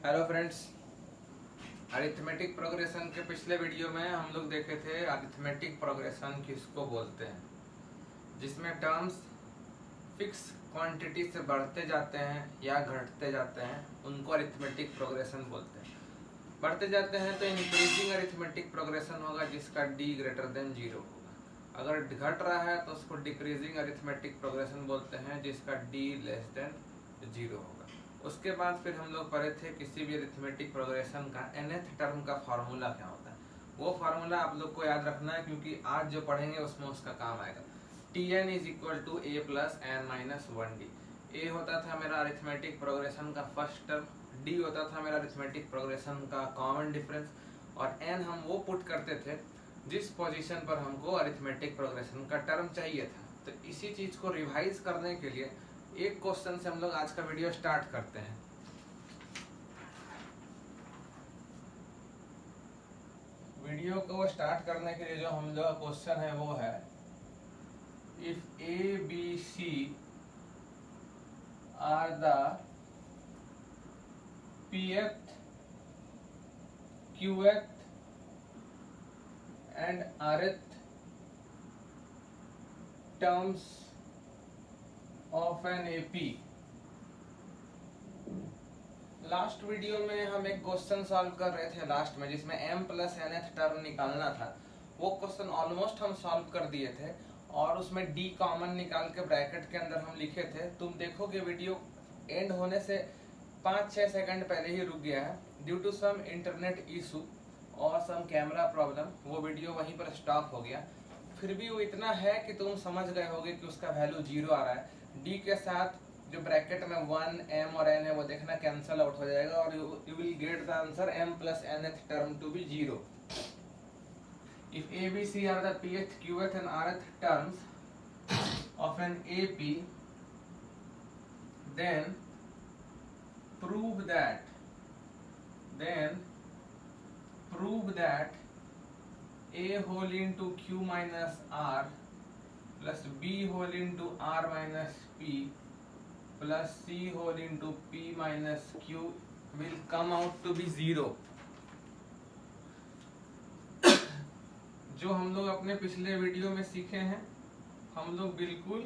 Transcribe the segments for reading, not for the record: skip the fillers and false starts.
Hello friends, arithmetic progression के पिछले video में हम लोग देखे थे अरिथमेटिक प्रोग्रेशन किसको बोलते हैं, जिसमें टर्म्स फिक्स क्वांटिटी से बढ़ते जाते हैं या घटते जाते हैं, उनको अरिथमेटिक प्रोग्रेशन बोलते हैं। बढ़ते जाते हैं तो इंक्रीजिंग अरिथमेटिक प्रोग्रेशन होगा जिसका डी ग्रेटर देन 0 होगा। अगर घट रहा है तो उसको डिक्रीजिंग अरिथमेटिक प्रोग्रेशन बोलते हैं जिसका डी लेस देन 0 होगा। उसके बाद फिर हम लोग पढ़े थे किसी भी अरिथमेटिक प्रोग्रेशन का nth टर्म का फार्मूला क्या होता है। वो फार्मूला आप लोग को याद रखना है क्योंकि आज जो पढ़ेंगे उसमें उसका काम आएगा। Tn is equal to a plus N minus 1d। A होता था मेरा अरिथमेटिक प्रोग्रेशन का फर्स्ट टर्म, डी होता था मेरा अरिथमेटिक प्रोग्रेशन का कॉमन डिफरेंस, और एन हम वो पुट करते थे जिस पोजीशन पर हमको अरिथमेटिक प्रोग्रेशन का टर्म चाहिए था। तो इसी चीज को रिवाइज करने के लिए एक क्वेश्चन से हम लोग आज का वीडियो स्टार्ट करते हैं। वीडियो को स्टार्ट करने के लिए जो हम लोग का क्वेश्चन है वो है, if A B C are the pth, qth and rth terms of an AP। Last video में हम एक क्वेश्चन सॉल्व कर रहे थे लास्ट में, जिसमें m प्लस nth टर्म निकालना था। वो क्वेश्चन ऑलमोस्ट हम सॉल्व कर दिए थे और उसमें d कॉमन निकाल के ब्रैकेट के अंदर हम लिखे थे। तुम देखोगे वीडियो एंड होने से 5-6 सेकंड पहले ही रुक गया है due to some internet issue और सम कैमरा प्रॉब्लम। वो वीडियो वहीं पर स्टॉप हो गया। फिर भी वो इतना है कि तुम समझ गए होगे कि उसका वैल्यू 0 आ रहा है। डी के साथ जो ब्रैकेट में 1 m और n है वो देखना कैंसल आउट हो जाएगा और you will get the answer m plus nth term to be 0। If a b c are the pth, qth and rth terms of an AP, then prove that a whole into q minus r plus b whole into r minus p plus c whole into p minus q will come out to be 0। जो हम लोग अपने पिछले video में सीखे हैं हम लोग बिल्कुल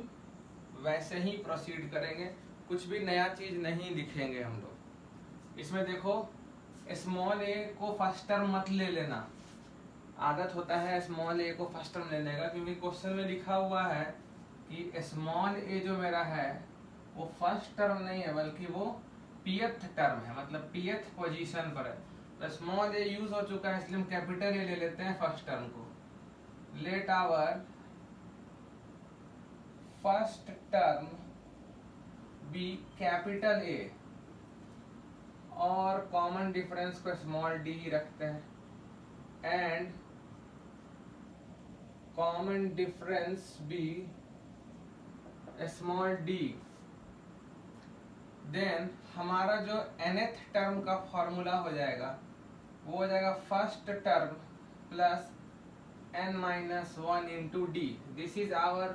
वैसे ही प्रोसीड करेंगे, कुछ भी नया चीज नहीं लिखेंगे हम लोग। इसमें देखो स्मॉल ए को फर्स्ट टर्म मत ले लेना, आदत होता है स्मॉल ए को फर्स्ट टर्म लेने का, क्योंकि क्वेश्चन में लिखा हुआ है कि स्मॉल ए जो मेरा है वो फर्स्ट टर्म नहीं है बल्कि वो pth टर्म है, मतलब pth पोजीशन पर है। तो स्मॉल ए यूज हो चुका है इसलिए हम कैपिटल ए ले लेते हैं फर्स्ट टर्म को। Let our first term be capital A और कॉमन डिफरेंस को स्मॉल डी ही रखते हैं and common difference be small D. Then हमारा जो nth टर्म का फॉर्मूला हो जाएगा वो हो जाएगा first term plus n minus 1 into डी। This is our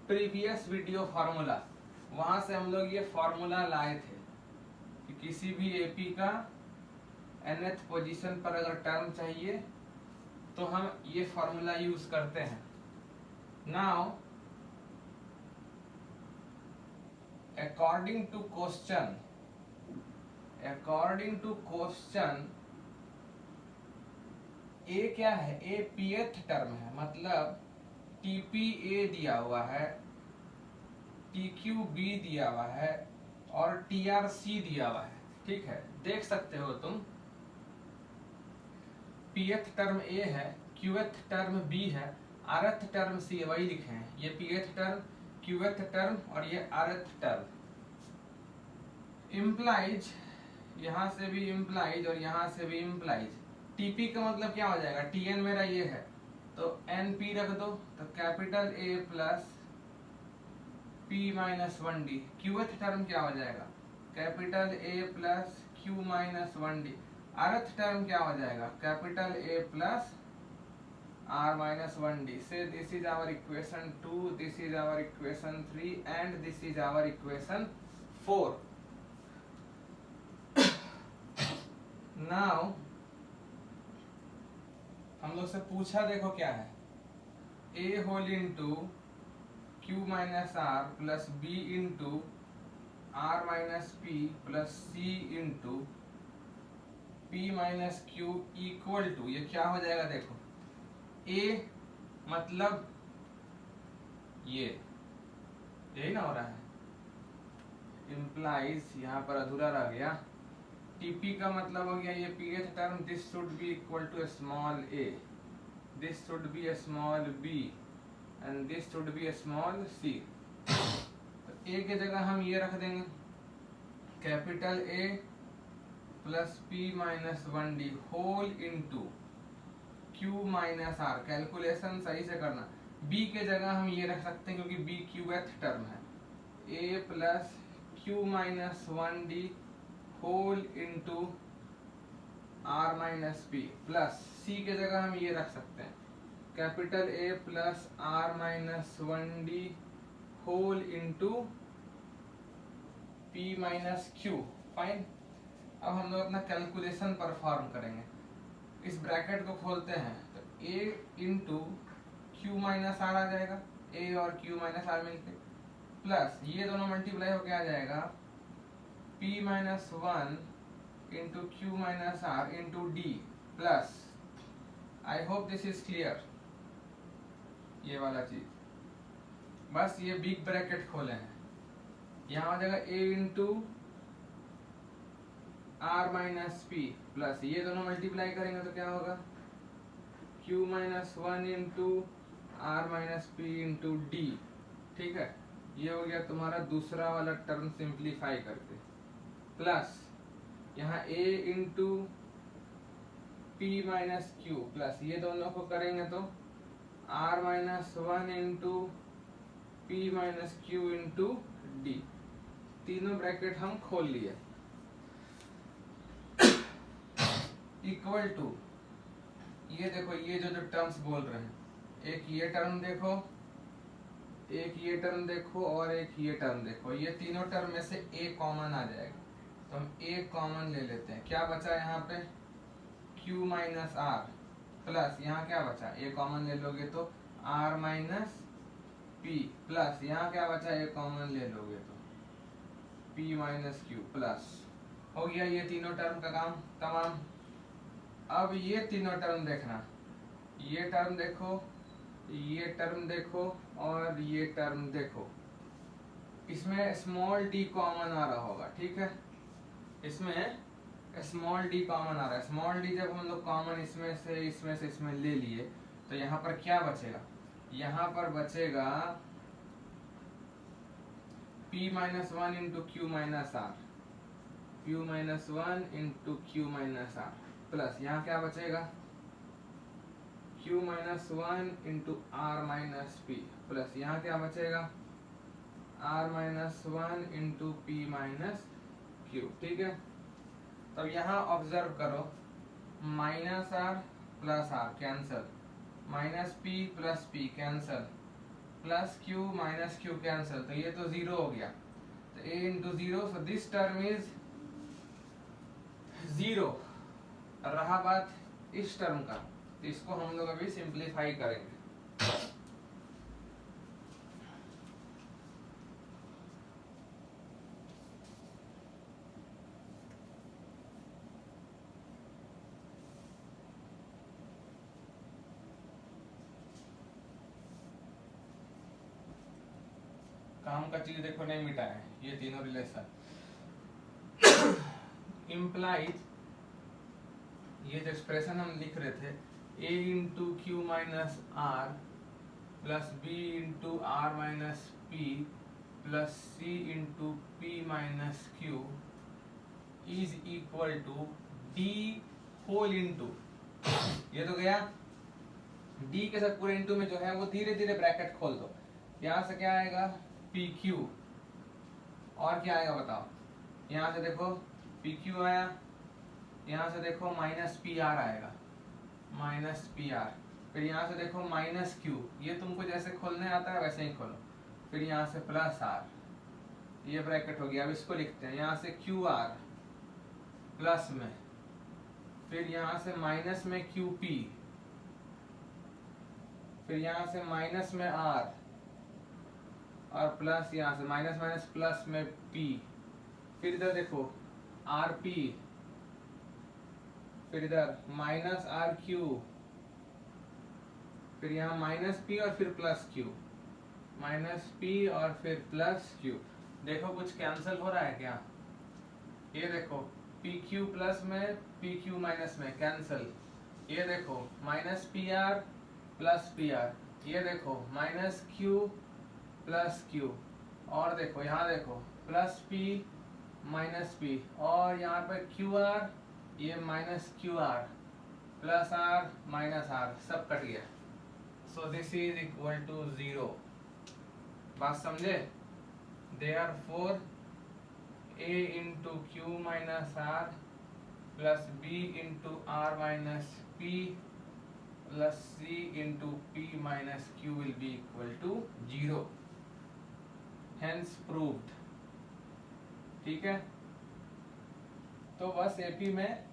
previous video formula. वहां से हम लोग ये फॉर्मूला लाए थे कि किसी भी एपी का nth पोजीशन पर अगर टर्म चाहिए तो हम ये फॉर्मूला यूज करते हैं। नाउ according to question ए क्या है, ए pth टर्म है, मतलब tpa दिया हुआ है, tqb दिया हुआ है और trc दिया हुआ है। ठीक है, देख सकते हो तुम pth टर्म a है, qth टर्म b है, rth टर्म c, वही लिखे हैं। ये pth टर्म, qth टर्म और ये rth टर्म। इम्प्लाइज, यहां से भी इम्प्लाइज और यहां से भी इम्प्लाइज। टीपी का मतलब क्या हो जाएगा, tn मेरा ये है तो np रख दो, तो capital A plus p minus 1d। qth term क्या हो जाएगा, capital A plus q minus 1d। rth term क्या हो जाएगा, capital A plus r minus 1d। Say this is our equation 2, this is our equation 3 and this is our equation 4। Now हम लोग से पूछा, देखो क्या है, a whole into Q minus R plus B into R minus P plus C into P minus Q equal to, ये क्या हो जाएगा देखो, a मतलब ये यही ना हो रहा है, इम्प्लाइज यहाँ पर अधूरा रह गया, टीपी का मतलब हो गया ये pth term, this should be equal to small a, this should be small b and this should be small c। तो a के जगह हम ये रख देंगे, capital A plus p minus 1d whole into q minus r, calculation सही से करना। b के जगह हम ये रख सकते हैं क्योंकि b क्यूएथ टर्म है, a plus q minus 1d whole into r minus P plus c के जगह हम ये रख सकते हैं, capital A plus r minus 1d whole into p minus q। Fine. अब हम लोग अपना कैलकुलेशन परफॉर्म करेंगे, इस ब्रैकेट को खोलते हैं तो a into Q minus R आ जाएगा, a और q माइनस आर मिलके, प्लस ये दोनों मल्टीप्लाई होके आ जाएगा p minus 1 into Q minus R into D plus, I hope this is clear, ये वाला चीज, बस ये बिग ब्रैकेट खोले हैं, यहाँ हो जाएगा a into R minus P plus ये दोनों मल्टीप्लाई करेंगे तो क्या होगा, q minus 1 into R minus P into D. ठीक है, ये हो गया तुम्हारा दूसरा वाला टर्म सिंप्लीफाई करके, प्लस यहाँ a into P minus Q plus ये दोनों को करेंगे तो r minus 1 into P minus Q into D, तीनों ब्रैकेट हम खोल लिए, इक्वल टू ये देखो, ये जो टर्म्स बोल रहे हैं, एक ये टर्म देखो, एक ये टर्म देखो और एक ये टर्म देखो, ये तीनों टर्म में से a कॉमन आ जाएगा, तो हम a कॉमन ले लेते हैं, क्या बचा यहाँ पे q माइनस आर प्लस यहाँ क्या बचा, a कॉमन ले लोगे तो r माइनस p प्लस यहाँ क्या बचा, a कॉमन ले लोगे तो p माइनस क्यू प्लस, हो गया ये तीनों टर्म का काम तमाम। अब ये तीनों टर्म देखना, ये टर्म देखो, ये टर्म देखो और ये टर्म देखो, इसमें स्मॉल डी कॉमन आ रहा होगा, ठीक है, इसमें स्मॉल डी कॉमन आ रहा है, स्मॉल डी जब हम लोग कॉमन इसमें से इसमें ले लिए तो यहाँ पर क्या बचेगा, यहाँ पर बचेगा p minus 1 into Q minus R, q minus 1 into Q minus R plus यहाँ क्या बचेगा q minus 1 into R minus P plus यहाँ क्या बचेगा r minus 1 into P minus Q. ठीक है, तब यहाँ ऑब्जर्व करो, minus R plus R cancel, minus P plus P cancel, plus Q minus Q cancel, तो ये तो जीरो हो गया, तो a into zero, so this term is zero. रहा बात इस टर्म का, तो इसको हम लोग अभी सिंप्लीफाई करेंगे, काम का चीज देखो नहीं मिटा है, ये तीनों रिलेशन इम्प्लाइज, ये जो एक्सप्रेशन हम लिख रहे थे a into Q minus R plus b into R minus P plus c into P minus Q is equal to d whole into, ये तो गया d के साथ पूरे इंटू में जो है वो धीरे धीरे ब्रैकेट खोल दो, यहाँ से क्या आएगा पी क्यू और क्या आएगा बताओ, यहाँ से देखो पी क्यू आया, यहाँ से देखो माइनस पी आर आएगा, माइनस पी आर, फिर यहाँ से देखो माइनस क्यू, ये तुमको जैसे खोलने आता है वैसे ही खोलो, फिर यहाँ से प्लस आर, ये ब्रैकेट हो गया। अब इसको लिखते हैं, यहाँ से क्यू आर प्लस में फिर यहाँ से माइनस में QP, फिर यहाँ से माइनस में R, और प्लस यहाँ से माइनस माइनस प्लस में P, फिर इधर देखो RP, फिर इधर माइनस RQ, फिर यहाँ माइनस P और फिर प्लस Q, माइनस P और फिर प्लस Q। देखो कुछ कैंसिल हो रहा है क्या? ये देखो PQ प्लस में PQ माइनस में कैंसिल। ये देखो माइनस PR प्लस PR, ये देखो माइनस Q प्लस Q, और देखो यहाँ देखो प्लस P माइनस P, और यहाँ पे QR, ये minus QR plus R minus R, सब कट गया। So this is equal to 0। बात समझे? Therefore A into Q minus R plus B into R minus P plus C into P minus Q will be equal to 0। Hence proved. ठीक है, तो बस AP में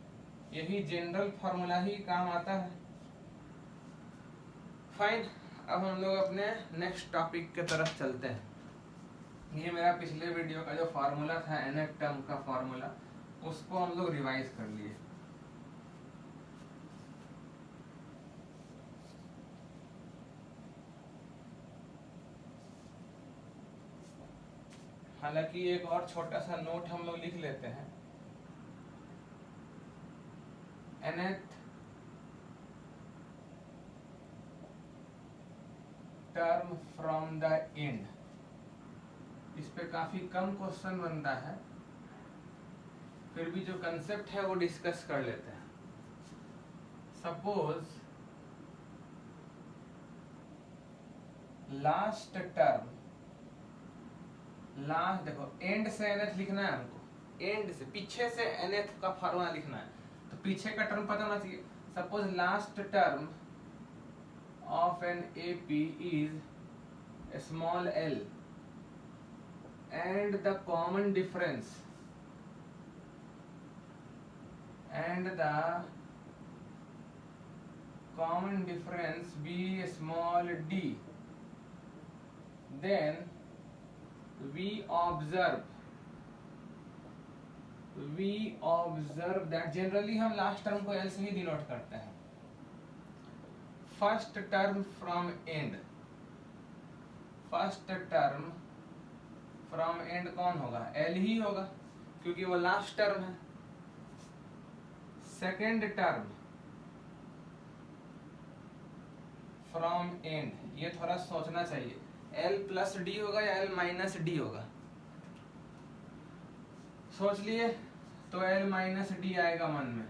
यही जनरल फॉर्मूला ही काम आता है। फाइन, अब हम लोग अपने नेक्स्ट टॉपिक के तरफ चलते हैं। ये मेरा पिछले वीडियो का जो फार्मूला था nth टर्म का फार्मूला, उसको हम लोग रिवाइज कर लिए। हालांकि एक और छोटा सा नोट हम लोग लिख लेते हैं। nth term from the end, इस पे काफी कम क्वेश्चन बनता है, फिर भी जो कंसेप्ट है वो डिस्कस कर लेते हैं। सपोज लास्ट टर्म, लास्ट देखो एंड से nth लिखना है हमको, एंड से पीछे से nth का फॉर्मूला लिखना है, तो पीछे का टर्म पता होना चाहिए। Suppose last term of an AP is small l and the common difference be small d, then we observe that generally हम लास्ट टर्म को l से ही डिनोट करते हैं। First term from and, first term from and कौन होगा? L ही होगा, क्योंकि वो लास्ट टर्म है। सेकेंड टर्म फ्रॉम एंड, ये थोड़ा सोचना चाहिए, L प्लस D होगा या L माइनस D होगा? सोच लिए तो L माइनस D आएगा मन में,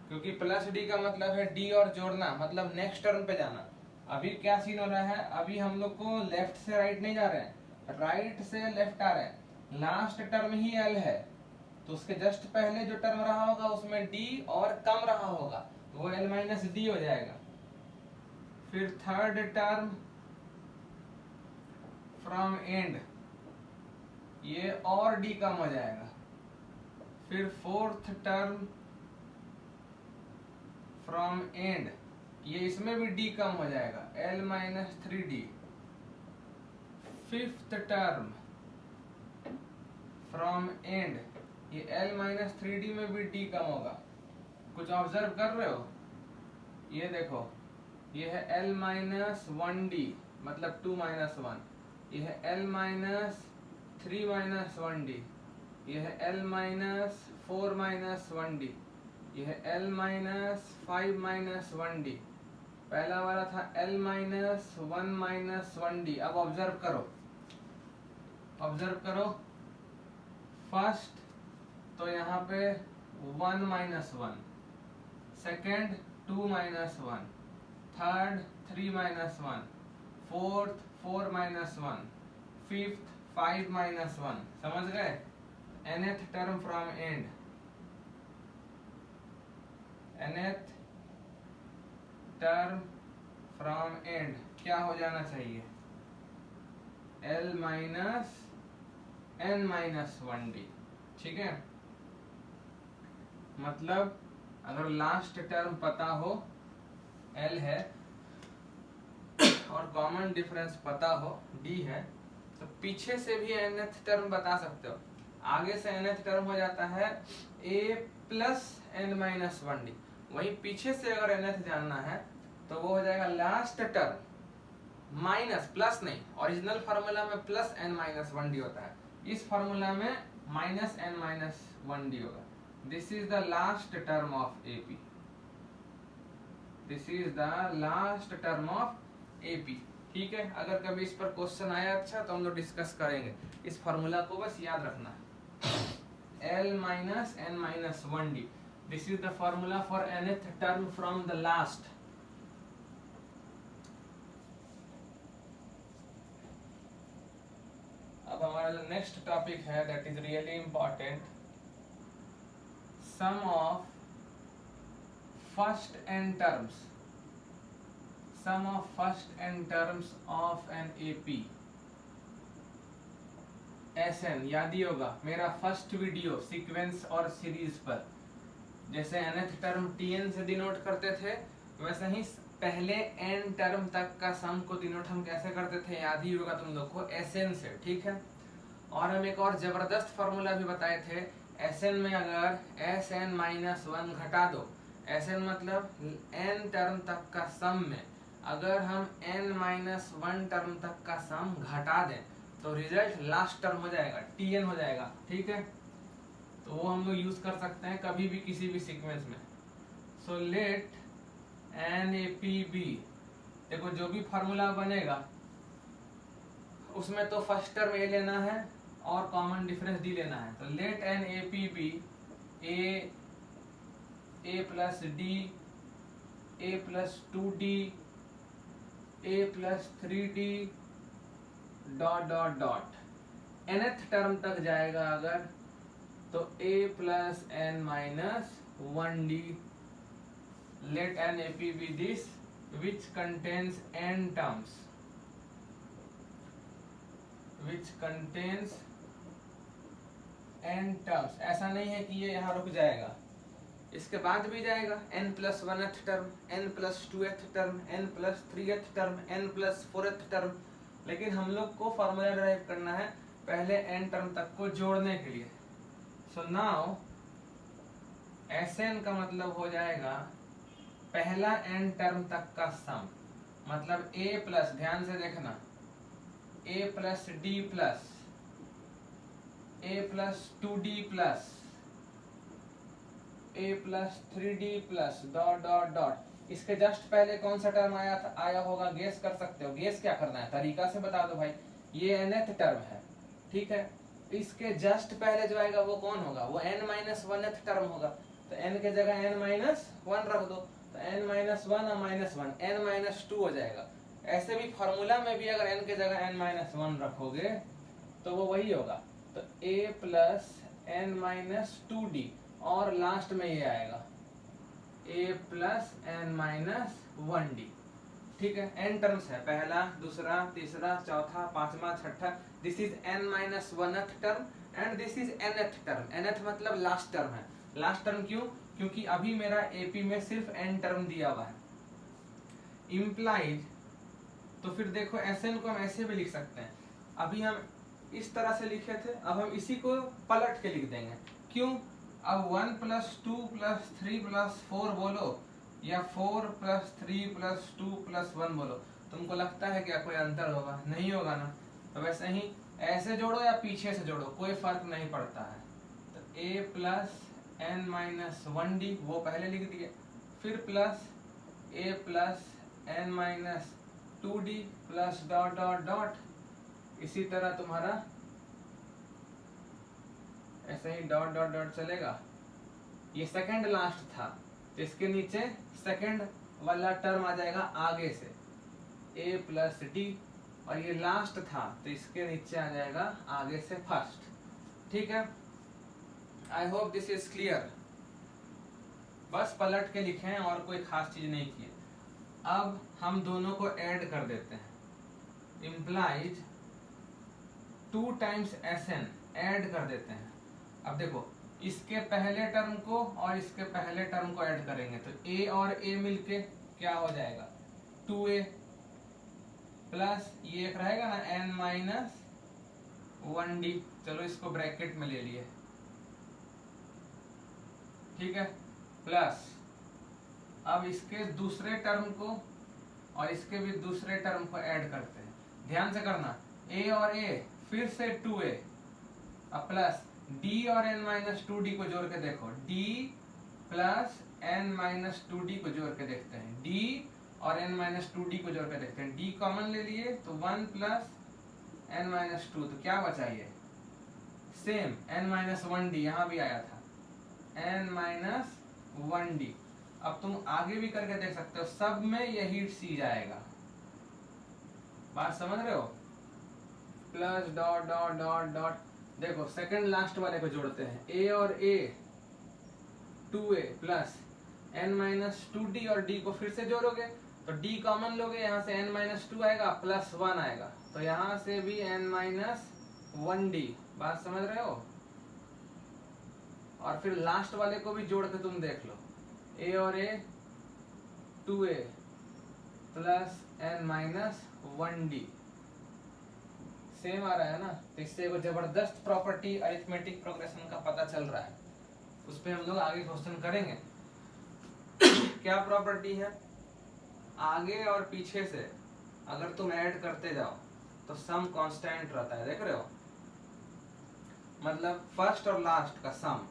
क्योंकि प्लस D का मतलब है D और जोड़ना, मतलब नेक्स्ट टर्म पे जाना। अभी क्या सीन हो रहा है? अभी हम लोग को लेफ्ट से राइट नहीं जा रहे हैं, राइट से लेफ्ट आ रहे हैं। लास्ट टर्म ही L है, तो उसके जस्ट पहले जो टर्म रहा होगा उसमें D और कम रहा होगा, तो वो L माइनस D हो जाएगा। फिर थर्ड टर्म फ्रॉम एंड, ये और D कम हो जाएगा। फिर फोर्थ टर्म फ्रॉम एंड, ये इसमें भी D कम हो जाएगा, L minus 3D। Fifth term from and, ये L माइनस 3D में भी D कम होगा। कुछ ऑब्जर्व कर रहे हो? ये देखो, ये है L माइनस 1D मतलब 2 माइनस 1, ये है L माइनस 3 माइनस 1D, ये है L माइनस 4 माइनस 1D, ये है L माइनस 5 माइनस 1D। पहला वाला था L माइनस 1 माइनस 1D। अब ऑब्जर्व करो, ऑब्जर्व करो, फर्स्ट तो यहाँ पे 1 minus 1, second 2 minus 1, third 3 minus 1, fourth 4 minus 1, fifth 5 minus 1। समझ गए? nth term from and, nth term from and क्या हो जाना चाहिए? L minus n minus 1D। ठीक है, मतलब अगर लास्ट टर्म पता हो L है और कॉमन डिफरेंस पता हो D है, तो पीछे से भी nth टर्म बता सकते हो। आगे से nth टर्म हो जाता है A प्लस n-1D, वहीं पीछे से अगर nth जानना है तो वो हो जाएगा लास्ट टर्म माइनस, प्लस नहीं, ओरिजिनल फार्मूला में प्लस n-1D होता है, इस फार्मूला में माइनस n-1D होगा। This is the last term of AP, this is the last term of AP। ठीक है, अगर कभी इस पर क्वेश्चन आया अच्छा तो हम लोग डिस्कस करेंगे। इस फार्मूला को बस याद रखना है, L minus n-1D, this is the formula for nth term from the last. अब हमारा जो नेक्स्ट टॉपिक है that is really important, sum of first N terms, sum of first N terms of an AP SN। याद ही होगा मेरा फर्स्ट video sequence और सीरीज पर, जैसे nth टर्म TN से डिनोट करते थे, वैसे ही पहले n टर्म तक का सम को डिनोट हम कैसे करते थे, याद ही होगा तुम लोग को, SN से। ठीक है, और हम एक और जबरदस्त फार्मूला भी बताए थे, SN में अगर SN-1 घटा दो, SN मतलब n टर्म तक का सम में अगर हम n-1 टर्म तक का सम घटा दें तो रिजल्ट लास्ट टर्म हो जाएगा, TN हो जाएगा। ठीक है, तो वो हम लोग यूज कर सकते हैं कभी भी किसी भी सीक्वेंस में। सो लेट NAPB, देखो जो भी फार्मूला बनेगा उसमें तो फर्स्ट टर्म A लेना है और कॉमन डिफरेंस D लेना है। तो let NAPB A plus D, A plus 2D, A plus 3D dot dot dot, nth term तक जाएगा अगर तो A plus n-1D। Let NAPB this which contains n terms, which contains n terms। ऐसा नहीं है कि ये यहाँ रुक जाएगा, इसके बाद भी जाएगा n plus 1th term, n plus 2th term, n plus 3th term, n plus 4th term. लेकिन हम लोग को फॉर्मूला ड्राइव करना है पहले n टर्म तक को जोड़ने के लिए। सो नाउ SN का मतलब हो जाएगा पहला n टर्म तक का सम, मतलब A प्लस, ध्यान से देखना, A plus D plus A plus 2D plus A plus 3D plus dot dot dot. इसके जस्ट पहले कौन सा टर्म आया होगा, गेस कर सकते हो। गेस क्या करना है, तरीका से बता दो भाई, ये nth टर्म है। ठीक है, इसके जस्ट पहले जो आएगा वो कौन होगा, वो n-1th टर्म होगा। तो n के जगह n-1 रख दो, तो n-1 और -1 n-2 हो जाएगा। ऐसे भी फार्मूला में भी अगर n के जगह n-1 रखोगे तो वो वही होगा। तो A प्लस n-2D और लास्ट में ये आएगा A प्लस n-1D। ठीक है, n टर्म्स है, पहला, दूसरा, तीसरा, चौथा, पांचवा, छठा। This is n-1th term and this is nth term. nth मतलब लास्ट टर्म है। लास्ट टर्म क्यों, क्योंकि अभी मेरा AP में सिर्फ n टर्म दिया हुआ है। इम्प्लाइज, तो फिर देखो SN को हम ऐसे भी लिख सकते हैं, अभी हम इस तरह से लिखे थे, अब हम इसी को पलट के लिख देंगे। क्यों, अब 1 प्लस 2 प्लस 3 प्लस 4 बोलो या 4 प्लस 3 प्लस 2 प्लस 1 बोलो, तुमको लगता है क्या कोई अंतर होगा, नहीं होगा ना। तो वैसे ही ऐसे जोड़ो या पीछे से जोड़ो, कोई फर्क नहीं पड़ता है। तो A प्लस n-1D वो पहले लिख दिए, फिर plus A plus n-2D plus dot dot dot. इसी तरह तुम्हारा ऐसे ही डॉट डॉट डॉट चलेगा। ये सेकंड लास्ट था, तो इसके नीचे सेकंड वाला टर्म आ जाएगा आगे से A प्लस D, और ये लास्ट था तो इसके नीचे आ जाएगा आगे से फर्स्ट। ठीक है, आई होप दिस इज क्लियर। बस पलट के लिखे हैं और कोई खास चीज नहीं की। अब हम दोनों को ऐड कर देते हैं, इम्प्लाइज 2 टाइम्स SN ऐड कर देते हैं। अब देखो इसके पहले टर्म को और इसके पहले टर्म को ऐड करेंगे तो a और a मिलके क्या हो जाएगा 2a प्लस ये एक रहेगा ना n माइनस 1d। चलो इसको ब्रैकेट में ले लिए, ठीक है। प्लस अब इसके दूसरे टर्म को और इसके भी दूसरे टर्म को ऐड करते हैं, ध्यान से करना। a और a फिर से 2a, अब प्लस d और n माइनस 2d को जोड़ के देखो, d plus n minus 2d को जोड़ के देखते हैं, d और n माइनस 2d को जोड़ के देखते हैं। d कॉमन ले लिए तो 1 प्लस n माइनस 2, तो क्या बचा ये सेम n माइनस 1d, यहाँ भी आया था n माइनस 1d। अब तुम आगे भी करके देख सकते हो, सब में यही सी जाएगा, बात समझ रहे हो। Plus dot dot dot dot, देखो सेकंड लास्ट वाले को जोड़ते हैं, a और a 2a plus n minus 2d और d को फिर से जोड़ोगे तो d कॉमन लोगे, यहाँ से n माइनस 2 आएगा प्लस 1 आएगा, तो यहाँ से भी n माइनस 1d, बात समझ रहे हो। और फिर लास्ट वाले को भी जोड़ के तुम देख लो, a और a 2a plus n minus 1d, same आ रहा है ना। तो इससे एक जबरदस्त प्रॉपर्टी अरिथमेटिक प्रोग्रेशन का पता चल रहा है, उस पर हम लोग आगे क्वेश्चन करेंगे। क्या प्रॉपर्टी है, आगे और पीछे से अगर तुम ऐड करते जाओ तो सम कांस्टेंट रहता है, देख रहे हो। मतलब फर्स्ट और लास्ट का सम,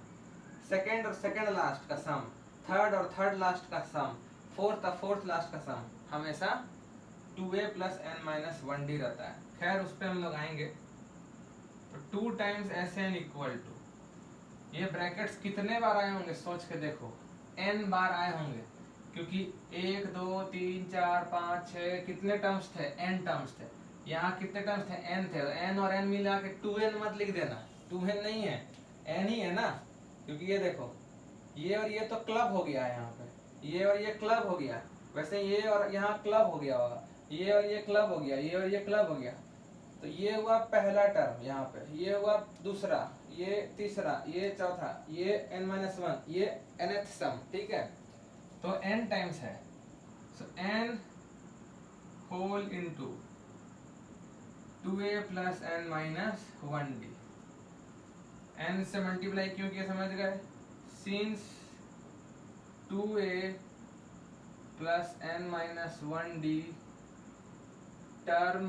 सेकंड और सेकंड लास्ट का सम, थर्ड और थर्ड लास्ट का सम, फोर्थ और फोर्थ लास्ट का सम हमेशा 2a plus n minus 1d रहता है। खैर उस पर हम लोग आएंगे। तो 2 टाइम्स Sn इक्वल टू, ये ब्रैकेट्स कितने बार आए होंगे सोच के देखो, n बार आए होंगे, क्योंकि 1 2 3 4 5 6 कितने टर्म्स थे, n टर्म्स थे। यहाँ कितने टर्म्स थे, n थे, तो n और n मिला के 2n मत लिख देना, 2n नहीं है, n ही है ना, क्योंकि ये देखो ये और ये तो क्लब हो गया है, यहाँ पे ये और ये क्लब हो गया, वैसे ये और यहाँ क्लब हो गया होगा, ये और ये क्लब हो गया, ये और ये क्लब हो गया, तो ये हुआ पहला टर्म, यहाँ पे ये हुआ दूसरा, ये तीसरा, ये चौथा, ये n-1, ये nth सम, ठीक है। तो n टाइम्स है, so n whole into 2a plus n minus 1d। n से मल्टीप्लाई क्यों किया समझ गए, since 2a plus n minus 1d term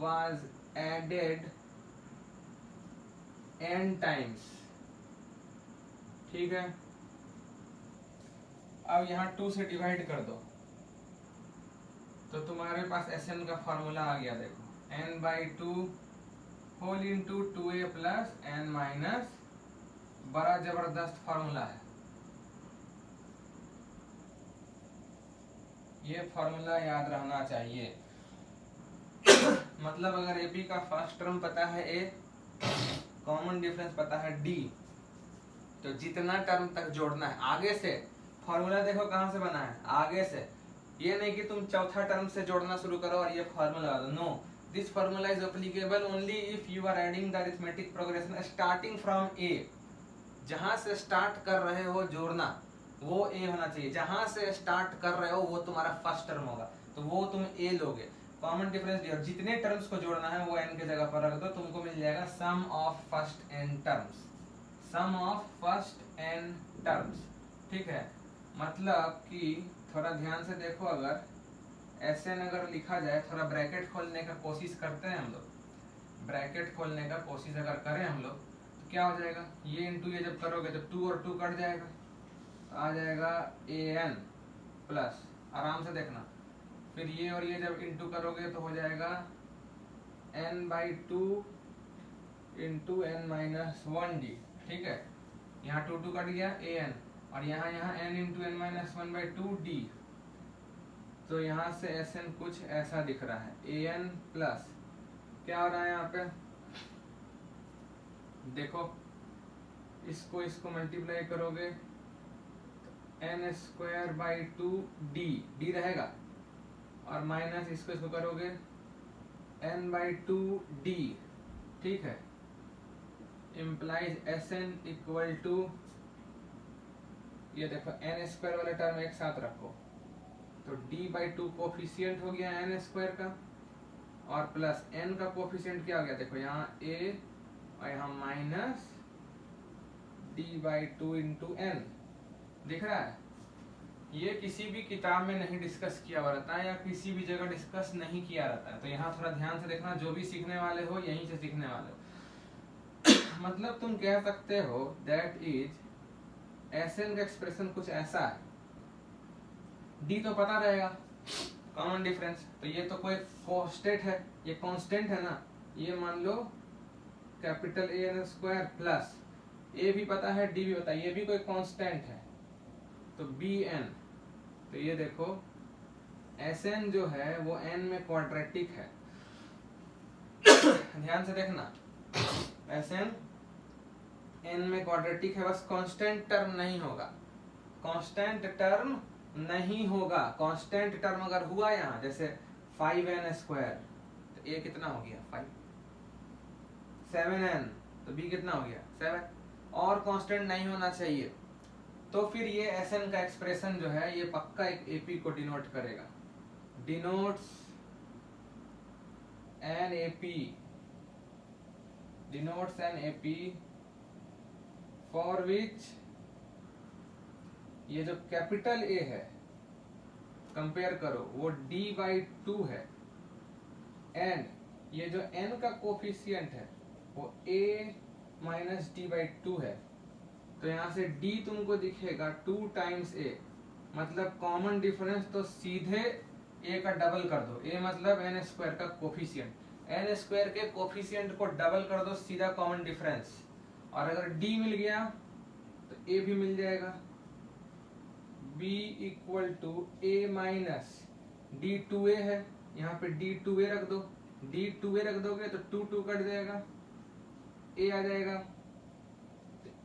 was added n times, ठीक है। अब यहाँ 2 से डिवाइड कर दो तो तुम्हारे पास Sn का फॉर्मूला आ गया, देखो n/2 whole into 2a plus n minus, बड़ा जबरदस्त फॉर्मूला है ये, फॉर्मूला याद रहना चाहिए। मतलब अगर एपी का फर्स्ट टर्म पता है a, कॉमन डिफरेंस पता है d, तो जितना टर्म तक जोड़ना है आगे से, फॉर्मूला देखो कहां से बना है, आगे से। ये नहीं कि तुम चौथा टर्म से जोड़ना शुरू करो और ये formula, no, this formula is applicable only if you are adding the arithmetic progression starting from a। जहां से स्टार्ट कर रहे हो जोड़ना वो a होना चाहिए, जहां से स्टार्ट कर रहे हो वो तुम्हारा फर्स्ट टर्म होगा, तो वो तुम a लोगे। कॉमन डिफरेंस दिया, जितने टर्म्स को जोड़ना है वो n के जगह पर रख दो, तुमको मिल जाएगा sum of first n terms, sum of first n terms, ठीक है। मतलब कि थोड़ा ध्यान से देखो, अगर Sn अगर लिखा जाए, थोड़ा ब्रैकेट खोलने का कोशिश करते हैं हम लोग, ब्रैकेट खोलने का कोशिश अगर करें हम लोग तो क्या हो जाएगा, ये इंटू ये जब करोगे तो 2 और 2 कट जाएगा, आ जाएगा an प्लस, आराम से देखना, फिर ये और ये जब इंटू करोगे तो हो जाएगा n/2 into n minus 1d, ठीक है। यहाँ 2 कट गया an, और यहाँ n into n minus 1/2d, तो यहाँ से Sn कुछ ऐसा दिख रहा है, an प्लस क्या हो रहा है यहाँ पे, देखो इसको मल्टीप्लाई करोगे n²/2d, d रहेगा, और माइनस इसको करोगे n/2d, ठीक है। Implies S N equal to, ये देखो एन स्क्वायर वाला टर्म एक साथ रखो, तो d/2 कोफिशियंट हो गया एन स्क्वायर का, और प्लस एन का कोफिशियंट क्या हो गया, देखो यहाँ a और यहाँ माइनस d/2 इंटू एन, दिख रहा है। ये किसी भी किताब में नहीं डिस्कस किया हुआ रहता है या किसी भी जगह डिस्कस नहीं किया रहता है, तो यहाँ थोड़ा ध्यान से देखना, जो भी सीखने वाले हो यहीं से सीखने वाले हो। मतलब तुम कह सकते हो दैट इज एसएन का एक्सप्रेशन कुछ ऐसा है, डी तो पता रहेगा कॉमन डिफरेंस, तो ये तो कोई कांस्टेंट है, ये कांस्टेंट है ना, ये मान लो capital A N square plus A भी पता है डी भी पता है, ये भी कोई कांस्टेंट है, तो बी एन, तो ये देखो एस एन जो है वो एन में क्वाड्रेटिक है। ध्यान से देखना, एस एन एन में क्वाड्रेटिक है, बस कांस्टेंट टर्म नहीं होगा, कांस्टेंट टर्म नहीं होगा। कांस्टेंट टर्म अगर हुआ यहाँ जैसे 5n स्क्वायर, तो a कितना हो गया 5, 7n, तो b कितना हो गया 7, और कांस्टेंट नहीं होना चाहिए, तो फिर ये Sn का एक्सप्रेशन जो है ये पक्का एक AP को डिनोट करेगा, denotes N AP for which ये जो कैपिटल A है, कंपेयर करो वो d/2 है, एंड ये जो n का कोफिशियंट है वो a माइनस d/2 है, तो यहाँ से d तुमको दिखेगा 2 टाइम्स a, मतलब कॉमन डिफरेंस तो सीधे a का डबल कर दो, a मतलब n स्क्वायर का कोफिशियंट, n स्क्वायर के कोफिशियंट को डबल कर दो, सीधा कॉमन डिफरेंस, और अगर d मिल गया तो a भी मिल जाएगा, b equal to a minus d2a है, यहाँ पे d2a रख दो, d2a रख दोगे तो 2 2 कट जाएगा, a आ जाएगा,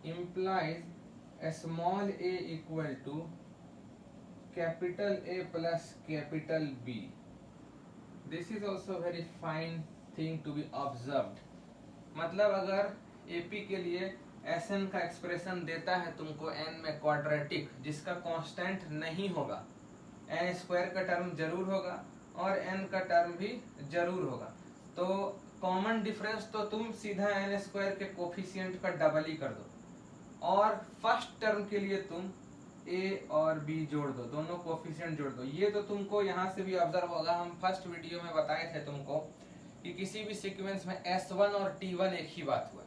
implies small a equal to capital A plus capital B। This is also very fine thing to be observed. मतलब अगर AP के लिए Sn का एक्सप्रेशन देता है तुमको n में क्वाड्रेटिक, जिसका कांस्टेंट नहीं होगा, n स्क्वायर का टर्म जरूर होगा और n का टर्म भी जरूर होगा, तो कॉमन डिफरेंस तो तुम सीधा n स्क्वायर के कोफिशिएंट का डबल ही कर दो, और फर्स्ट टर्म के लिए तुम a और b जोड़ दो, दोनों कोफिशिएंट जोड़ दो। ये तो तुमको यहाँ से भी ऑब्जर्व होगा, हम फर्स्ट वीडियो में बताए थे तुमको कि किसी भी सीक्वेंस में S1 और T1 एक ही बात हुआ,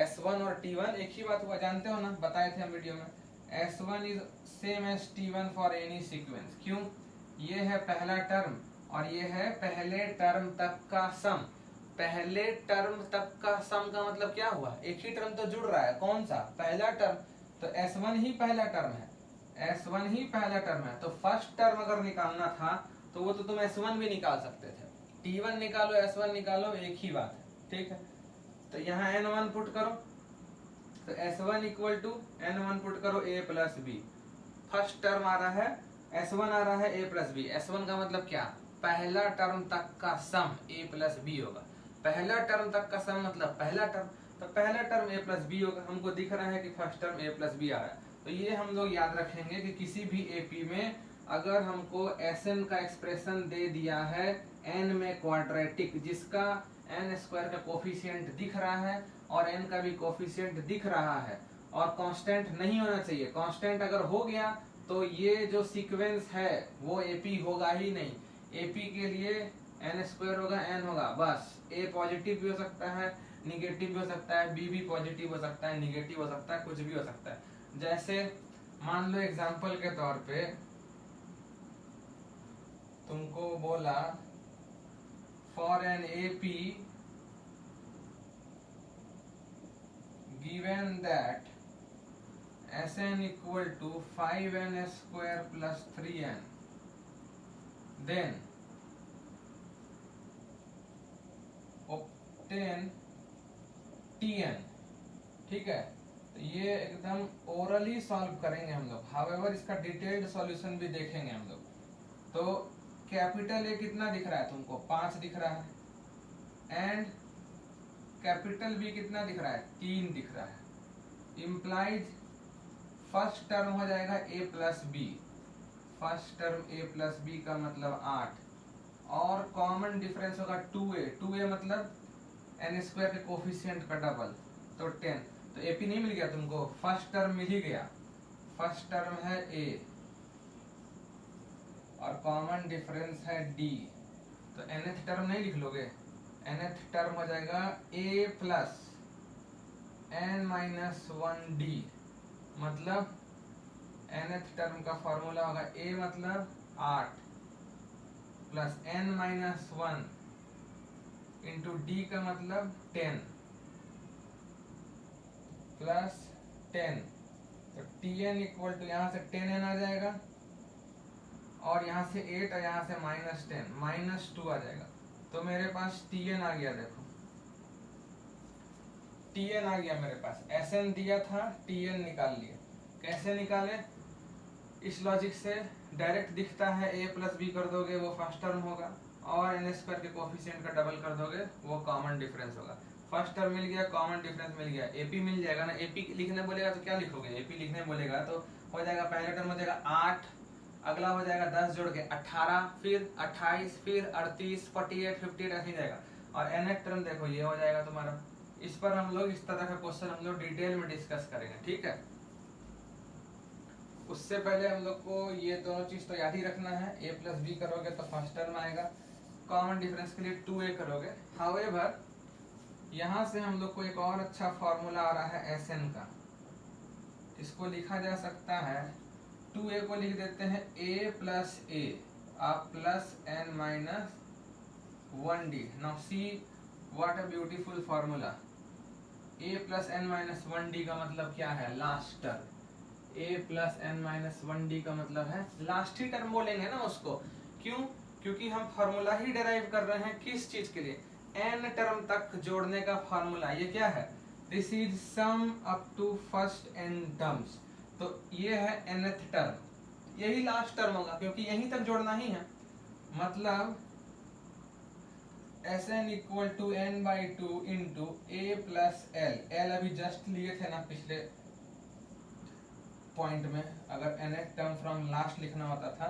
S1 और T1 एक ही बात हुआ, जानते हो ना, बताए थे हम वीडियो में। S1 is same as T1 for any sequence, क्यों, ये है पहला टर्म और ये है पहले टर्म तक का सम। पहले टर्म तक का सम का मतलब क्या हुआ, एक ही टर्म तो जुड़ रहा है, कौन सा, पहला टर्म, तो S1 ही पहला टर्म है, S1 ही पहला टर्म है, तो फर्स्ट टर्म अगर निकालना था तो वो तो तुम S1 भी निकाल सकते थे, T1 निकालो S1 निकालो एक ही बात है, ठीक है। तो यहाँ N1 पुट करो, तो S1 equal to N1 put करो A plus B, first term आ रहा है S1 आ रहा है A प्लस B, S1 का मतलब क्या, पहला टर्म तक का सम A प्लस B होगा, पहला टर्म तक का सम मतलब पहला टर्म, तो पहला टर्म A प्लस B होगा, हमको दिख रहा है कि first term A plus B आ रहा है, तो ये हम लोग याद रखेंगे कि किसी भी AP में अगर हमको Sn का एक्सप्रेशन दे दिया है n में क्वाड्रेटिक, जिसका n स्क्वायर का कोफिशिएंट दिख रहा है और n का भी कोफिशिएंट दिख रहा है, और कांस्टेंट नहीं होना चाहिए, कांस्टेंट अगर हो गया तो ये जो सीक्वेंस है वो AP होगा ही नहीं, AP के लिए n स्क्वायर होगा n होगा बस, A पॉजिटिव भी हो सकता है निगेटिव भी हो सकता है, B भी पॉजिटिव हो सकता है निगेटिव हो सकता है, कुछ भी हो सकता है। जैसे मान लो एग्जांपल के तौर पे तुमको बोला for an AP given that Sn equal to 5n square plus 3n, then obtain Tn, ठीक है, तो ये एकदम ओरली सॉल्व करेंगे हम लोग, हाउएवर इसका डिटेल्ड सॉल्यूशन भी देखेंगे हम लोग। तो कैपिटल A कितना दिख रहा है तुमको, 5 दिख रहा है, एंड कैपिटल बी कितना दिख रहा है, 3 दिख रहा है, इम्प्लाइज फर्स्ट टर्म हो जाएगा ए प्लस बी, फर्स्ट टर्म ए प्लस बी का मतलब 8, और कॉमन डिफरेंस होगा 2a, 2a मतलब एन स्क्वायर के कोफिशिएंट का डबल, तो 10। तो एपी नहीं मिल गया तुमको, फर्स्ट टर्म मिल ही गया, फर्स्ट टर्म है a और कॉमन डिफरेंस है d, तो nth टर्म नहीं लिख लोगे, nth टर्म हो जाएगा a plus n minus 1d, मतलब nth टर्म का फॉर्मूला होगा a मतलब 8 plus n minus 1 into D का मतलब 10 प्लस 10, तो tn इक्वल टू यहाँ से 10n आ जाएगा और यहाँ से 8 और यहाँ से माइनस 10 माइनस 2 आ जाएगा, तो मेरे पास tn आ गया। देखो tn आ गया मेरे पास, sn दिया था, tn निकाल लिए। कैसे निकाले, इस लॉजिक से डायरेक्ट दिखता है a प्लस बी कर दोगे वो फर्स्ट टर्म होगा, और एन स्क्वायर के कोफिशिएंट का डबल कर दोगे वो कॉमन डिफरेंस होगा। फर्स्ट टर्म मिल गया, कॉमन डिफरेंस मिल गया, एपी मिल जाएगा ना। एपी लिखने बोलेगा तो क्या लिखोगे, एपी लिखने बोलेगा तो हो जाएगा, पहला टर्म हो जाएगा 8, अगला हो जाएगा 10 जोड़ के 18, फिर 28, फिर 38, 48, 58 ऐसे ही जाएगा, और एन टर्म देखो ये हो जाएगा तुम्हारा। इस पर हम लोग इस तरह का क्वेश्चन हम लोग डिटेल में डिस्कस करेंगे, ठीक है। उससे पहले हम लोग को ये दोनों चीज तो याद ही रखना है, a प्लस बी करोगे तो फर्स्ट टर्म आएगा, कॉमन डिफरेंस के लिए 2a करोगे। हाउएवर यहाँ से हम लोग को एक और अच्छा फॉर्मूला आ रहा है Sn का, इसको लिखा जा सकता है, 2a को लिख देते हैं a plus a plus n minus 1d। Now see what a beautiful formula, a plus n minus 1d का मतलब क्या है, last term. a plus N minus 1d का मतलब है लास्ट ही टर्म बोलेंगे ना उसको, क्यों, क्योंकि हम फॉर्मूला ही डिराइव कर रहे हैं किस चीज के लिए, n टर्म तक जोड़ने का फॉर्मूला। ये क्या है, this is sum up to first n terms, तो ये है nth टर्म, यही लास्ट टर्म होगा क्योंकि यहीं तक जोड़ना ही है। मतलब Sn equal to n by 2 into a plus l अभी जस्ट लिए थे ना पिछले पॉइंट में, अगर nth टर्म फ्रॉम लास्ट लिखना होता था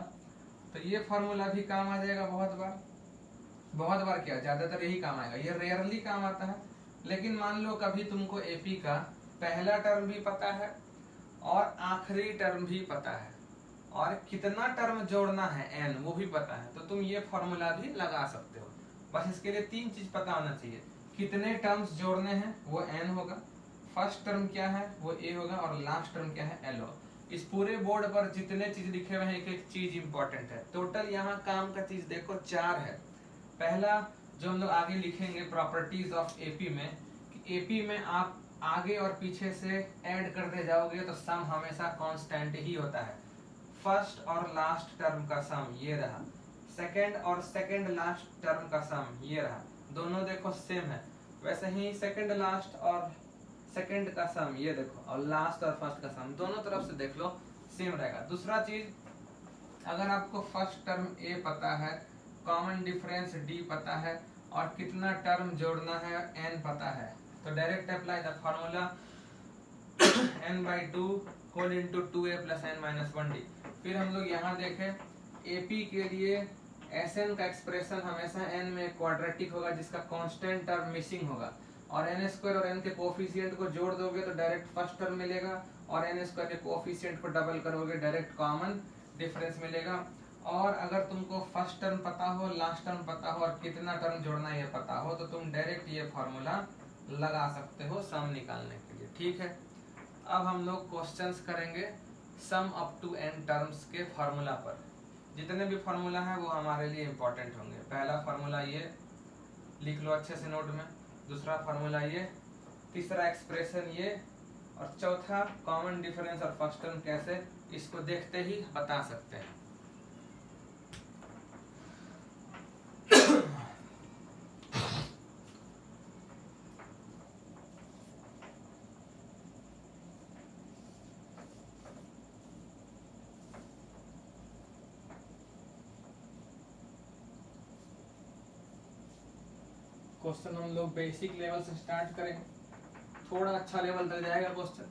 तो ये फॉर्मूला भी काम आ जाएगा बहुत बार क्या, ज्यादातर यही काम आएगा, ये रेयरली काम आता है। लेकिन मान लो कभी तुमको एपी का पहला टर्म भी पता है और आखिरी टर्म भी पता है और कितना टर्म जोड़ना है n वो भी पता है, तो तुम ये फॉर्मूला भी लगा सकते हो। बस इसके लिए 3 चीज पता होना चाहिए, कितने टर्म्स जोड़ने हैं वो n होगा, फर्स्ट टर्म क्या है वो a होगा, और लास्ट टर्म क्या है l होगा। इस पूरे बोर्ड पर जितने चीज लिखे हुए हैं एक एक चीज इंपॉर्टेंट है। टोटल यहाँ काम का चीज देखो 4 है। पहला जो हम लोग आगे लिखेंगे प्रॉपर्टीज ऑफ एपी में, कि एपी में आप आगे और पीछे से ऐड करते जाओगे तो सम हमेशा कांस्टेंट ही होता है। फर्स्ट और लास्ट टर्म का सम ये रहा, सेकंड और सेकंड लास्ट टर्म का सम ये रहा, दोनों देखो सेम है। वैसे ही सेकंड लास्ट और सेकंड का सम ये देखो, और लास्ट और फर्स्ट का सम दोनों तरफ से देख लो सेम रहेगा। दूसरा चीज, अगर आपको फर्स्ट टर्म a पता है, कॉमन डिफरेंस d पता है और कितना टर्म जोड़ना है n पता है, तो direct apply the formula n by 2 whole into 2a plus n minus 1d। फिर हम लोग यहाँ देखें AP के लिए Sn का एक्सप्रेशन हमेशा n में क्वाड्रेटिक होगा जिसका कांस्टेंट टर्म मिसिंग होगा, और n स्क्वायर और n के कोफिशिएंट को जोड़ दोगे तो डायरेक्ट फर्स्ट टर्म मिलेगा, और n स्क्वायर के कोफिशिएंट को डबल करोगे डायरेक्ट कॉमन डिफरेंस मिलेगा। और अगर तुमको फर्स्ट टर्म पता हो, लास्ट टर्म पता हो और कितना टर्म जोड़ना है ये पता हो, तो तुम डायरेक्ट ये फॉर्मूला लगा सकते हो सम निकालने के लिए, ठीक है। अब हम लोग क्वेश्चंस करेंगे sum up to n terms के फॉर्मूला पर। जितने भी फॉर्मूला हैं वो हमारे लिए इंपॉर्टेंट होंगे। पहला फॉर्मूला ये लिख लो अच्छे से नोट में, दूसरा फॉर्मूला ये, तीसरा एक्सप्रेशन ये, और चौथा कॉमन डिफरेंस और फर्स्ट टर्म कैसे, इसको देखते ही बता सकते हैं। क्वेश्चन हम लोग बेसिक लेवल से स्टार्ट करेंगे, थोड़ा अच्छा लेवल तक जाएगा क्वेश्चन।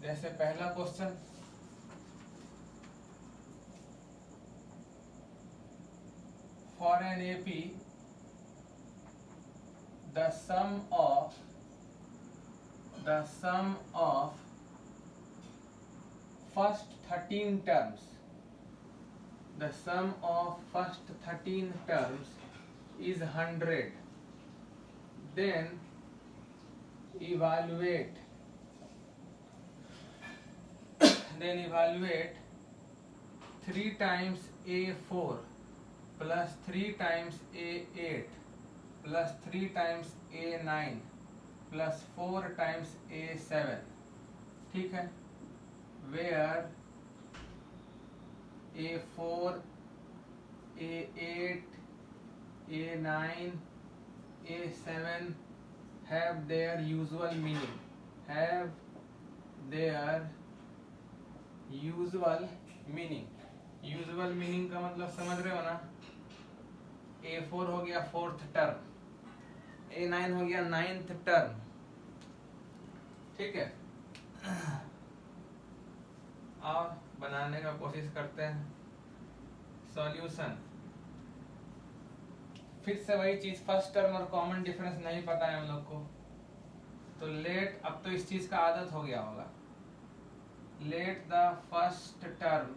जैसे पहला question, for N AP the sum of first 13 terms, the sum of first 13 terms is 100. Then evaluate 3 times A4 plus 3 times A8 plus 3 times A9 plus 4 times A7, ठीक है, where A4, A8, A9, A7 have their usual meaning, usual meaning का मतलब समझ रहे हो ना। A4 हो गया फोर्थ टर्म, A9 हो गया नाइन्थ टर्म, ठीक है। और बनाने का कोशिश करते हैं सॉल्यूशन। फिर से वही चीज, फर्स्ट टर्म और कॉमन डिफरेंस नहीं पता है हम लोग को, तो लेट, अब तो इस चीज का आदत हो गया होगा, let the first term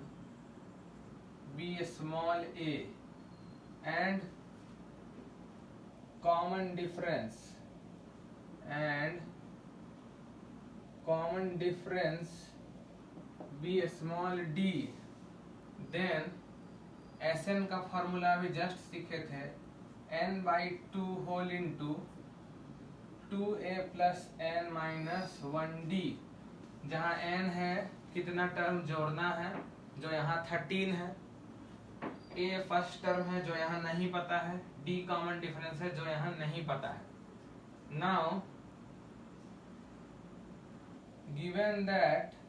be small A and common difference be small D, then Sn का फॉर्मूला भी जस्ट सीखे थे, n/2 whole into 2a plus n minus 1d, जहाँ n है कितना टर्म जोड़ना है, जो यहाँ 13 है, a फर्स्ट टर्म है जो यहाँ नहीं पता है, d कॉमन डिफरेंस है जो यहाँ नहीं पता है। Now given that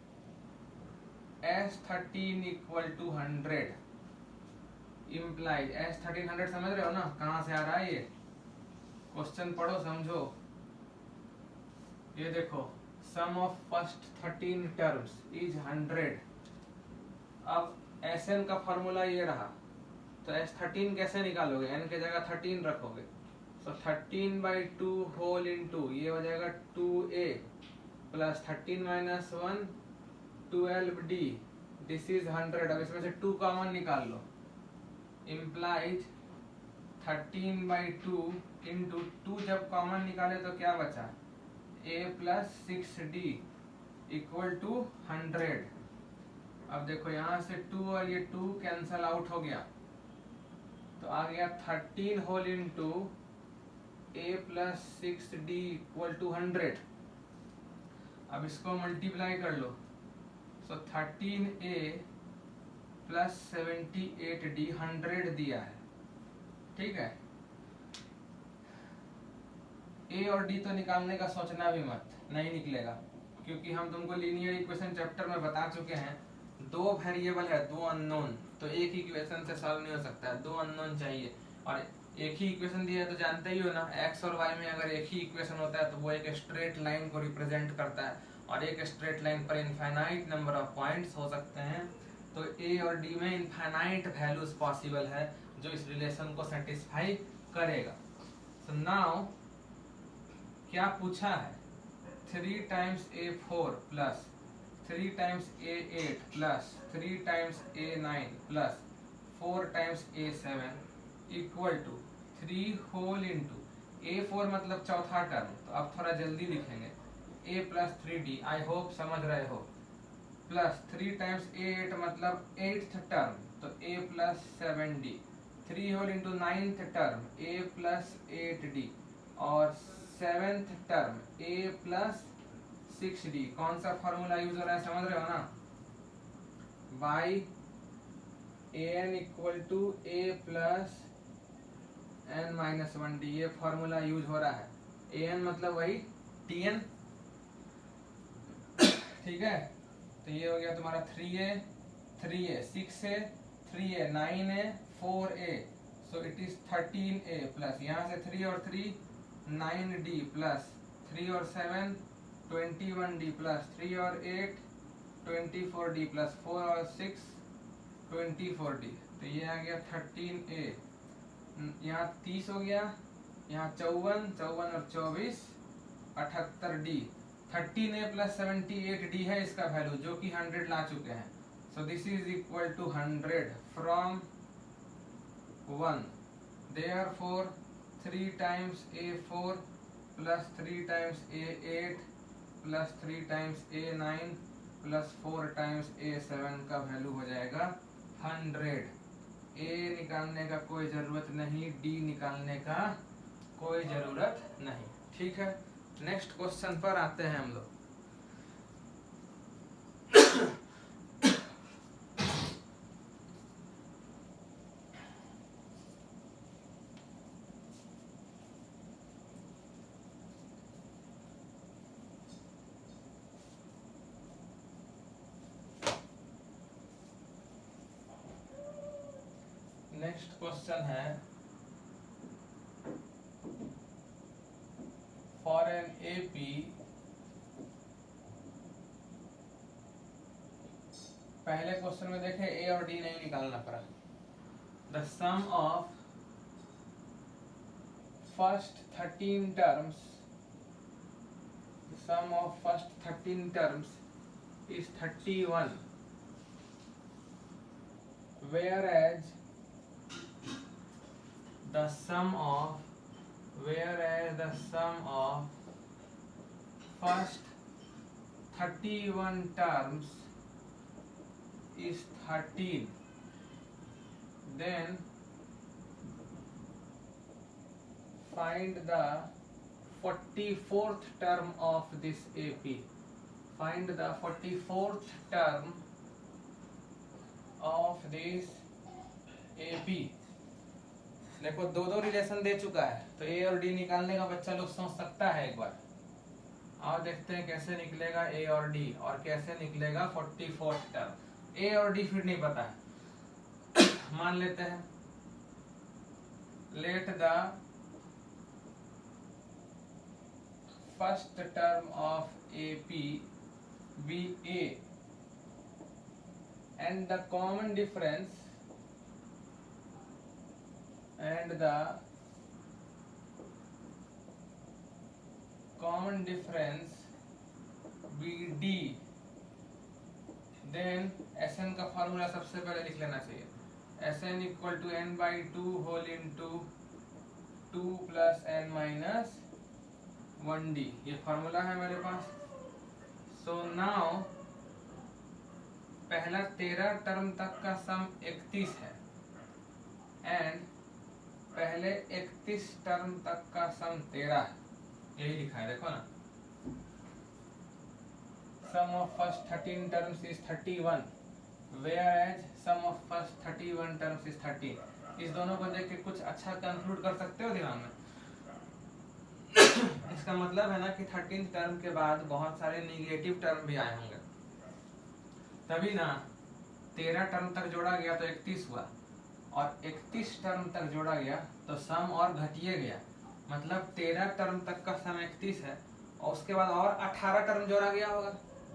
S13 equal to 100 implies, S13 100 समझ रहे हो ना, कहाँ से आ रहा है ये, क्वेश्चन पढ़ो समझो। ये देखो, sum of first 13 terms is 100। अब Sn का फॉर्मूला ये रहा, तो S13 कैसे निकालोगे, n के जगह 13 रखोगे, तो 13/2 होल इंटू ये हो जाएगा 2a plus 13 minus 1 12d, this is 100। अब इसमें से 2 कॉमन निकाल लो, इम्प्लाइज 13/2 इंटू 2 जब कॉमन निकाले तो क्या बचा, a plus 6d equal to 100। अब देखो यहाँ से 2 और ये 2 कैंसल आउट हो गया, तो आ गया 13 whole into a plus 6d equal to 100। अब इसको मल्टीप्लाई कर लो, तो 13a प्लस 78d 100 दिया है, ठीक है। a और d तो निकालने का सोचना भी मत, नहीं निकलेगा, क्योंकि हम तुमको लीनियर इक्वेशन चैप्टर में बता चुके हैं, 2 वेरिएबल है, 2 अननोन, तो एक ही इक्वेशन से सॉल्व नहीं हो सकता है, 2 अननोन चाहिए। और एक ही इक्वेशन दिया है तो जानते ही हो ना, x और y में अगर एक ही इक्वेशन होता है तो वो एक स्ट्रेट लाइन को रिप्रेजेंट करता है, और एक स्ट्रेट लाइन पर इनफाइनाइट नंबर ऑफ पॉइंट्स हो सकते हैं, तो a और d में इनफाइनाइट वैल्यूज पॉसिबल है जो इस रिलेशन को सेटिस्फाई करेगा। सो नाउ क्या पूछा है, 3 times A4 plus 3 times A8 plus 3 times A9 plus 4 times A7 equal to 3 whole into A4 मतलब चौथा टर्म, तो अब थोड़ा जल्दी लिखेंगे, a plus 3d, I hope समझ रहे हो, प्लस 3 टाइम्स A8 मतलब 8th टर्म, तो a plus 7d, 3 whole into 9th term a plus 8d, और 7th term a plus 6d। कौन सा फॉर्मूला यूज हो रहा है समझ रहे हो ना, by an equal to a plus n minus 1d, ये फॉर्मूला यूज हो रहा है। an मतलब वही tn, ठीक है। तो ये हो गया तुम्हारा 3a 3a 6a 3a 9a 4a, so it is 13a plus यहाँ से 3 और 3 9d प्लस 3 और 7 21d प्लस 3 और 8 24d प्लस 4 और 6 24d। तो ये आ गया 13a, यहाँ 30 हो गया, यहाँ 54 और 24 78d। 13a प्लस 78d है इसका वैल्यू, जो कि 100 ला चुके हैं। So this is equal to 100 from 1, therefore 3 times a4 plus 3 times a8 plus 3 times a9 plus 4 times a7 का वैल्यू हो जाएगा 100। a निकालने का कोई जरूरत नहीं, d निकालने का कोई जरूरत नहीं। ठीक है, नेक्स्ट क्वेश्चन पर आते हैं हम लोग। नेक्स्ट क्वेश्चन है, फॉर एन एपी पहले क्वेश्चन में देखे ए और डी नहीं निकालना पड़ा। The sum of first 13 terms, sum of first 13 terms is 31, whereas the sum of first 31 terms is 13, then find the 44th term of this AP. Find the 44th term of this AP. देखो दो दो relation दे चुका है, तो ए और D निकालने का बच्चा लोग सोच सकता है एक बार। आओ देखते हैं कैसे निकलेगा ए और डी, और कैसे निकलेगा 44th टर्म। ए और डी फिर नहीं पता है, मान लेते हैं let the first term of A P be A and the common difference be d, then Sn का फार्मूला सबसे पहले लिख लेना चाहिए। Sn equal to n by 2 whole into 2 plus n minus 1d, ये फार्मूला है मेरे पास। सो नाउ पहला 13 टर्म तक का सम 31 है, एंड पहले 31 टर्म तक का सम 13 है, यही लिखा है देखो ना। Sum of first 13 terms is 31, whereas sum of first 31 terms is 13। इस दोनों को देख के कुछ अच्छा कंक्लूड कर सकते हो दिमाग में। इसका मतलब है ना कि 13 टर्म के बाद बहुत सारे निगेटिव टर्म भी आए होंगे, तभी ना 13 टर्म तक जोड़ा गया तो 31 हुआ, और 31 टर्म तक जोड़ा गया तो सम और घटिए गया। मतलब 13 टर्म तक का सम 31 है, और उसके बाद और 18 टर्म जोड़ा गया होगा,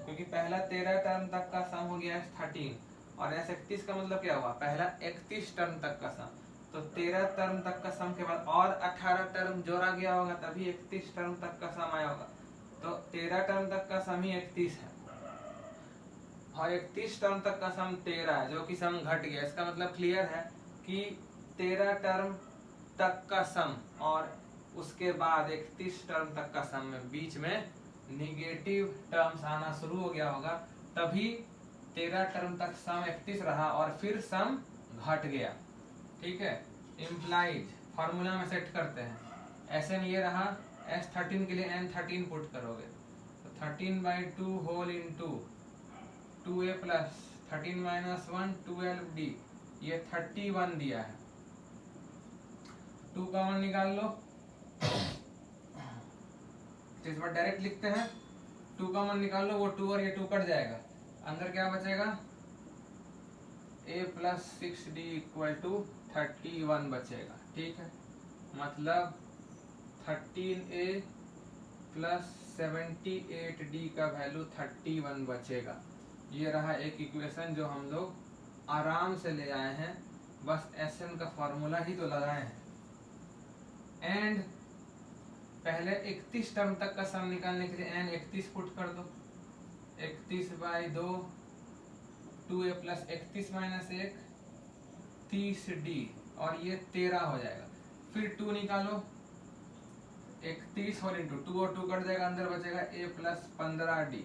क्योंकि पहला 13 टर्म तक का सम हो गया 13, और ऐसे 31 का मतलब क्या हुआ, पहला 31 टर्म तक का सम। तो 13 टर्म तक का सम के बाद और 18 टर्म जोड़ा गया होगा, तभी 31 टर्म तक का सम आया होगा। तो 13 टर्म तक का सम ही 31 है, और 31 टर्म तक का सम 13 है, जो कि सम घट गया। इसका मतलब क्लियर है कि 13 टर्म तक का सम और उसके बाद 31 टर्म तक का सम में बीच में निगेटिव टर्म्स आना शुरू हो गया होगा, तभी 13 टर्म तक सम 31 रहा और फिर सम घट गया। ठीक है, इम्प्लाइड फॉर्मूला में सेट करते हैं। Sn ये रहा, S13 के लिए n13 पुट करोगे तो 13 by 2 whole into 2a plus 13 minus 1 12d, ये 31 दिया है। 2 कॉमन निकाल लो, इस बार डायरेक्ट लिखते हैं। 2 कॉमन निकाल लो, वो 2 और ये 2 कट जाएगा, अंदर क्या बचेगा, a plus 6d equal to 31 बचेगा। ठीक है, मतलब 13a प्लस 78d का वैल्यू 31 बचेगा। ये रहा एक इक्वेशन जो हम लोग आराम से ले आए हैं, बस SN का फॉर्मूला ही तो लगाए हैं। एंड पहले 31 टर्म तक का सम निकालने के लिए n 31 पुट कर दो, 31/2 2a प्लस 31 माइनस 1 30d और ये 13 हो जाएगा। फिर 2 निकालो, 31 होल इंटू 2 और 2 कट जाएगा, अंदर बचेगा a प्लस 15d,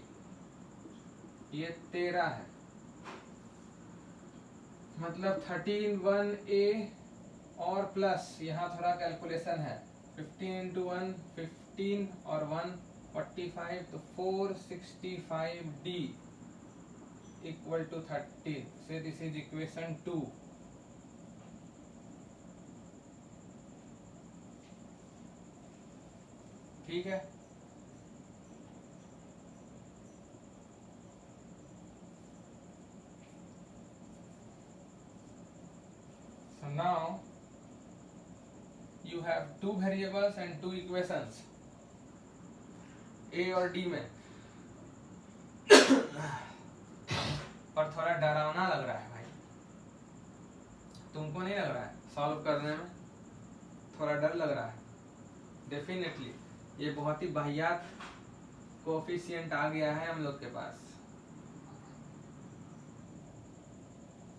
ये 13 है। मतलब 13 1a और प्लस यहाँ थोड़ा कैलकुलेशन है, 15 इंटू 1 15 और 1 45, तो 465d इक्वल टू 13। से दिस इज इक्वेशन 2। ठीक है, so now you have two variables and two equations a और d में। पर थोड़ा डरावना लग रहा है भाई, तुमको नहीं लग रहा है? सॉल्व करने में थोड़ा डर लग रहा है। डेफिनेटली ये बहुत ही वाहियात कोएफिशिएंट आ गया है हम लोग के पास।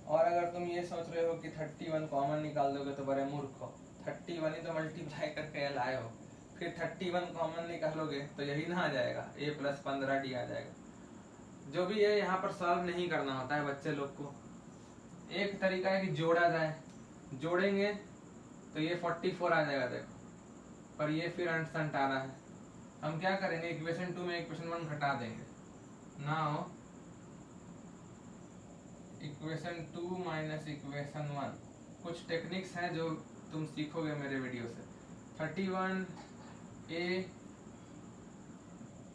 और अगर तुम ये सोच रहे हो कि 31 कॉमन निकाल दोगे तो बड़े मूर्ख हो। 31 ही तो मल्टीप्लाई करके लाए हो, फिर 31 कॉमन निकालोगे तो यही ना आ जाएगा, a प्लस 15d आ जाएगा। जो भी है यहाँ पर सॉल्व नहीं करना होता है बच्चे लोग को। एक तरीका है कि जोड़ा जाए, जोड़ेंगे तो ये 44 आ जाएगा देखो, पर ये फिर अंट आ रहा है। हम क्या करेंगे, इक्वेशन 2 में इक्वेशन 1 घटा देंगे। नाउ इक्वेशन 2 माइनस इक्वेशन 1, कुछ टेक्निक्स हैं जो तुम सीखोगे मेरे वीडियो से। 31a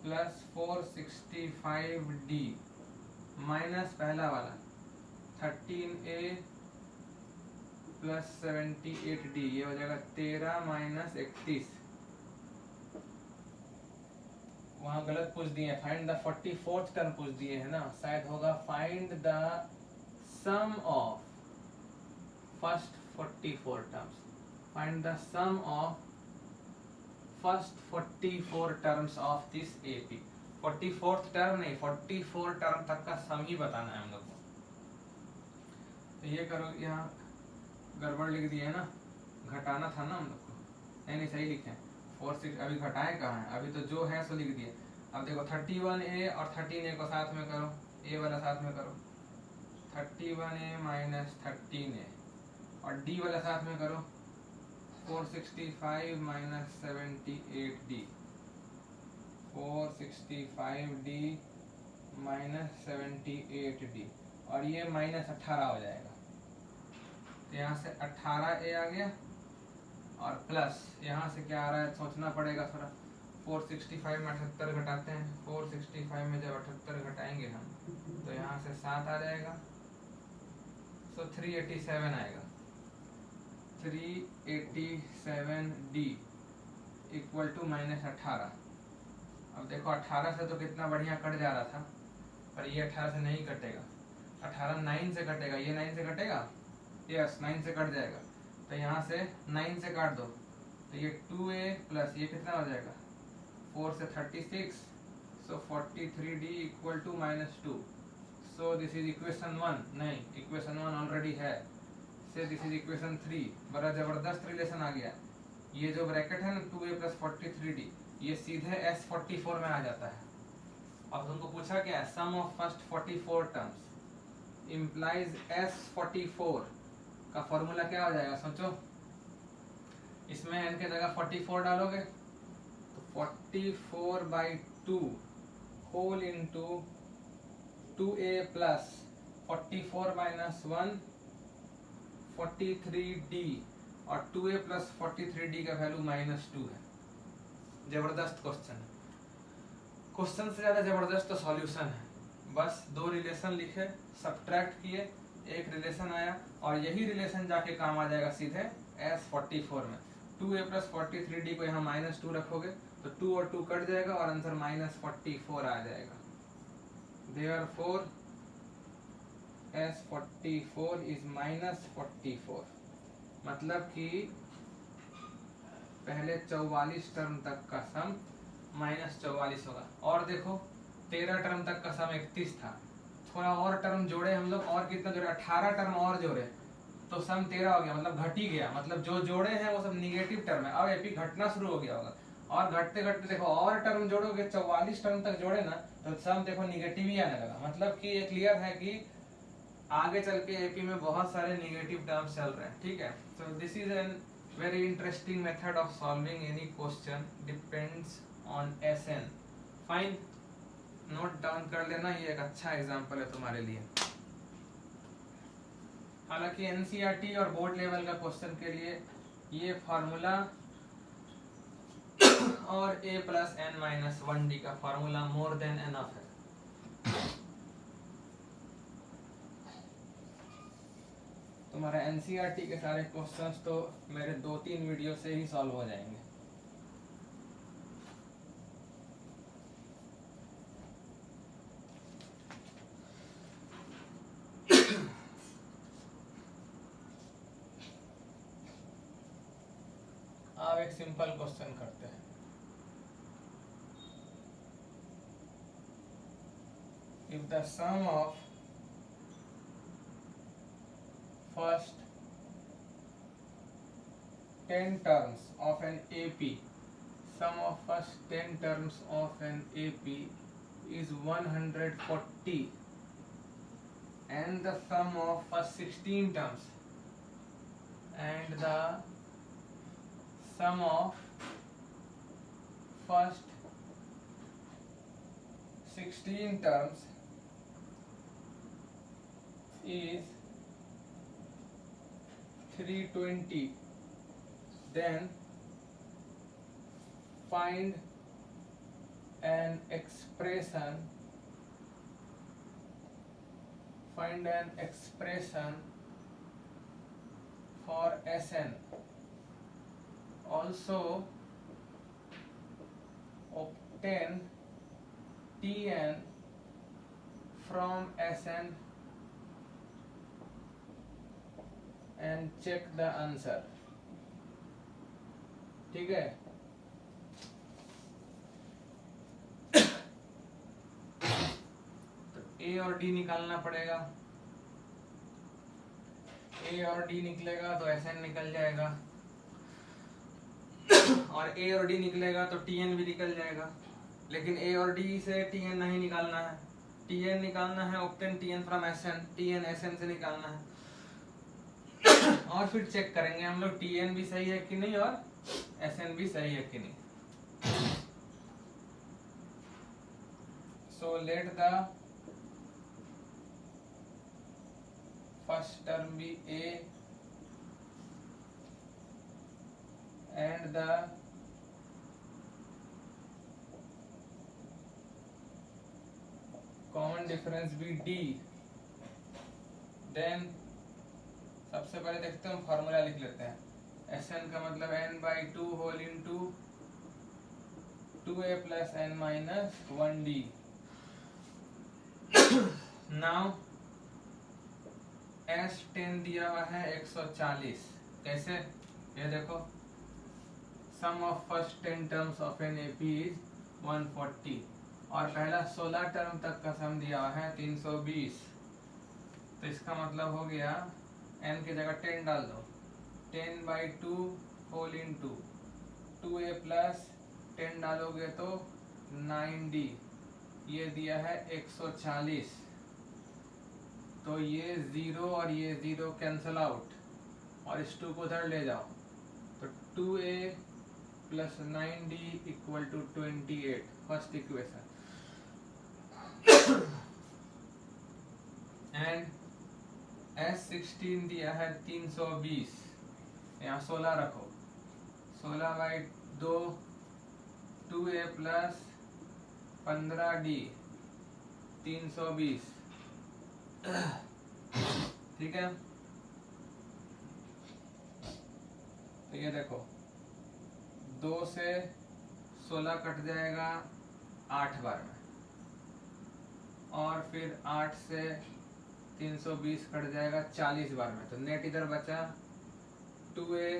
प्लस 465d माइनस पहला वाला 13a प्लस 78d, ये हो जाएगा 13 माइनस 31। वहां गलत पूछ दिए, फाइंड द 44th टर्म पूछ दिए है ना, शायद होगा find the sum of first 44 terms. Find the sum of first 44 terms of this AP। 44th term नहीं, 44 टर्म तक का सम ही बताना है हम लोग को। तो ये करो, यहाँ गड़बड़ लिख दिए है ना, घटाना था ना हम लोग को। नहीं सही लिखे 46, अभी घटाए कहाँ है, अभी तो जो है सो लिख दिए। अब देखो 31a और 13a को साथ में करो, a वाला साथ में करो, 31a माइनस 13a, और d वाला साथ में करो, 465 minus 78d, 465d minus 78d, और ये माइनस 18 हो जाएगा। तो यहाँ से 18a आ गया, और प्लस यहाँ से क्या आ रहा है सोचना पड़ेगा थोड़ा। 465 में 78 घटाते हैं, 465 में जब 78 घटाएंगे हम तो यहाँ से 7 आ जाएगा, तो 387 आएगा। 387d equal to minus 18। अब देखो 18 से तो कितना बढ़िया कट जा रहा था, पर ये 18 से नहीं कटेगा। 18 9 से कटेगा, ये 9 से कटेगा, यस 9 से कट जाएगा। तो यहाँ से 9 से काट दो तो ये 2a प्लस ये कितना हो जाएगा, 4 से 36, so 43d equal to -2। So this is equation 1, नहीं इक्वेशन 1 ऑलरेडी है, से दिस इज इक्वेशन 3। बड़ा जबरदस्त रिलेशन आ गया। ये जो ब्रैकेट है ना 2a प्लस 43d, ये सीधे S44 में आ जाता है। अब तुमको पूछा क्या, sum of first 44 terms implies S44 का फॉर्मूला क्या हो जाएगा सोचो। इसमें n के जगह 44 डालोगे तो 44/2 whole into 2a plus 44 minus 1 43d, और 2a प्लस 43d का वैल्यू -2 है। जबरदस्त क्वेश्चन है, क्वेश्चन से ज्यादा जबरदस्त तो सॉल्यूशन है। बस दो रिलेशन लिखे, सब्ट्रैक्ट किए, एक रिलेशन आया और यही रिलेशन जाके काम आ जाएगा सीधे S44 में। 2a + 43d को यहाँ -2 रखोगे तो 2 और 2 कट जाएगा और आंसर -44 आ जाएगा। Therefore S44 is -44, मतलब कि पहले 44 टर्म तक का सम -44 होगा। और देखो 13 टर्म तक का सम 31 था, थोड़ा और टर्म जोड़े हम लोग, और कितना जोड़े, 18 टर्म और जोड़े तो सम 13 हो गया, मतलब घट ही गया, मतलब जो जोड़े हैं वो सब निगेटिव टर्म है। अब एपी घटना शुरू हो गया होगा, और घटते घटते देखो और टर्म जोड़ोगे, 44 टर्म तक जोड़े ना तो सम देखो निगेटिव ही आने लगा। मतलब कि ये क्लियर है कि आगे चल के एपी में बहुत सारे निगेटिव टर्म्स चल रहे हैं। ठीक है, सो this is an very interesting method of solving any question, depends on SN। Fine, note down कर लेना, ये एक अच्छा एग्जांपल है तुम्हारे लिए। हालांकि एनसीईआरटी और बोर्ड लेवल का क्वेश्चन के लिए ये फार्मूला और a + n-1d का फार्मूला मोर देन एनफ है। तुम्हारा एनसीईआरटी के सारे क्वेश्चंस तो मेरे 2-3 वीडियो से ही सॉल्व हो जाएंगे। अब एक सिंपल क्वेश्चन करते हैं। If the sum of first 10 terms of an AP, sum of first 10 terms of an AP is 140 and the sum of first 16 terms and the sum of first 16 terms is 320, then find an expression for SN. Also obtain TN from SN and check the answer। ठीक है, तो A और D निकालना पड़ेगा। A और D निकलेगा तो SN निकल जाएगा, और A और D निकलेगा तो TN भी निकल जाएगा। लेकिन A और D से TN नहीं निकालना है, TN निकालना है, obtain TN from SN, TN SN से निकालना है। और फिर चेक करेंगे हम लोग TN भी सही है कि नहीं और SN भी सही है कि नहीं। So let the first term be A and the common difference be D। Then सबसे पहले देखते हैं, फार्मूला लिख लेते हैं। SN का मतलब n/2 whole into 2a + n-1d। Now S10 दिया हुआ है 140, कैसे, ये देखो, sum of first 10 terms of an AP is 140 और पहला 16 टर्म तक का सम दिया हुआ है 320। तो इसका मतलब हो गया n की जगह 10 डाल दो, 10/2 होल इंटू 2a + 10 डालोगे तो 9d, ये दिया है 140। तो ये 0 और ये 0 कैंसल आउट और इस 2 को उधर ले जाओ, तो 2a + 9d = 28, first equation. And S16 दिया है 320, यहाँ 16 रखो, 16/2 2a + 15d 320, ठीक है। तो ये देखो 2 से 16 कट जाएगा 8 बार में, और फिर 8 से 320 कट जाएगा 40 बार में। तो नेट इधर बचा 2a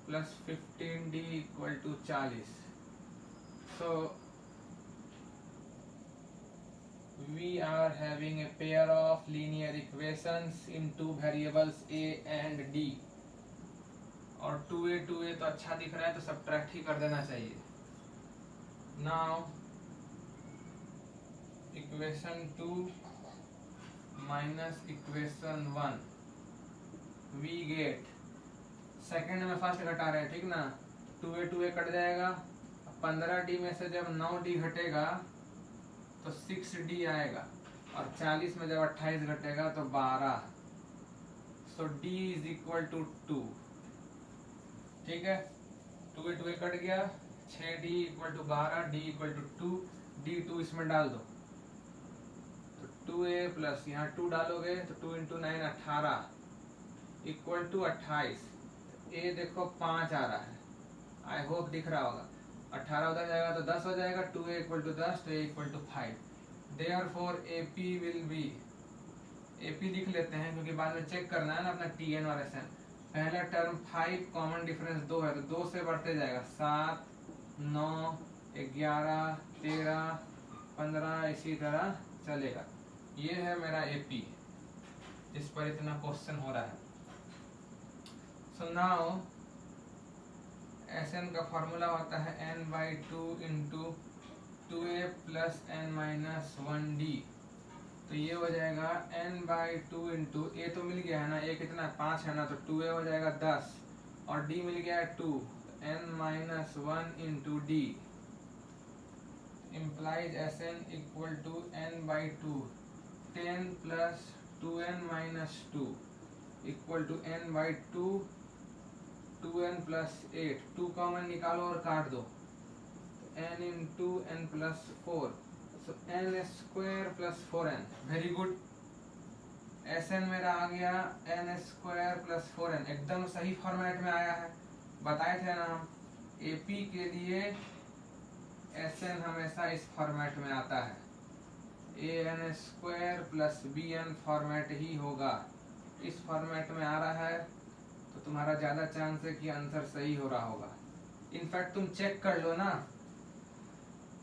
plus 15d equal to 40। So we are having a pair of linear equations in two variables a and d, और 2a तो अच्छा दिख रहा है तो सबट्रैक्ट ही कर देना चाहिए। Now equation 2 minus equation 1 we get, second में फर्स्ट घटा रहे हैं, ठीक ना। 2a कट जाएगा, 15d में से जब 9d घटेगा तो 6d आएगा, और 40 में जब 28 घटेगा तो 12। So d is equal to 2, ठीक है। 2a कट गया, 6d equal to 12, d equal to 2, d 2 इसमें डाल दो तो 2a प्लस यहाँ 2 डालोगे तो 2 इंटू 9 18 इक्वल टू 28। a देखो 5 आ रहा है, आई होप दिख रहा होगा। 18 उधर जाएगा तो 10 हो जाएगा, 2a इक्वल टू 10 तो a equal to 5। Therefore AP will be, AP लिख लेते हैं क्योंकि बाद में चेक करना है ना अपना TN और SN। पहला टर्म 5, कॉमन डिफरेंस 2 है तो 2 से बढ़ते जाएगा 7, 9, 11, 13, 15, इसी तरह चलेगा। ये है मेरा AP जिस पर इतना क्वेश्चन हो रहा है। सो नाउ Sn का फॉर्मूला होता है n/2 into 2a plus n minus 1d। तो ये हो जाएगा n/2 इंटू a तो मिल गया है ना, a कितना 5 है ना, तो 2a हो जाएगा 10, और d मिल गया है 2, n minus 1 into d implies Sn equal to n/2, 10 plus 2n minus 2 equal to n/2, 2n plus 8, 2 common निकालो और काट दो, n into n plus 4, so n square plus 4n। Very good, Sn मेरा आ गया n square plus 4n, एकदम सही format में आया है। बताए थे ना हम AP के लिए Sn हमेशा इस फॉर्मेट में आता है, an square plus bn format ही होगा। इस फॉर्मेट में आ रहा है तो तुम्हारा ज़्यादा चांस है कि आंसर सही हो रहा होगा। इनफैक्ट तुम चेक कर लो ना,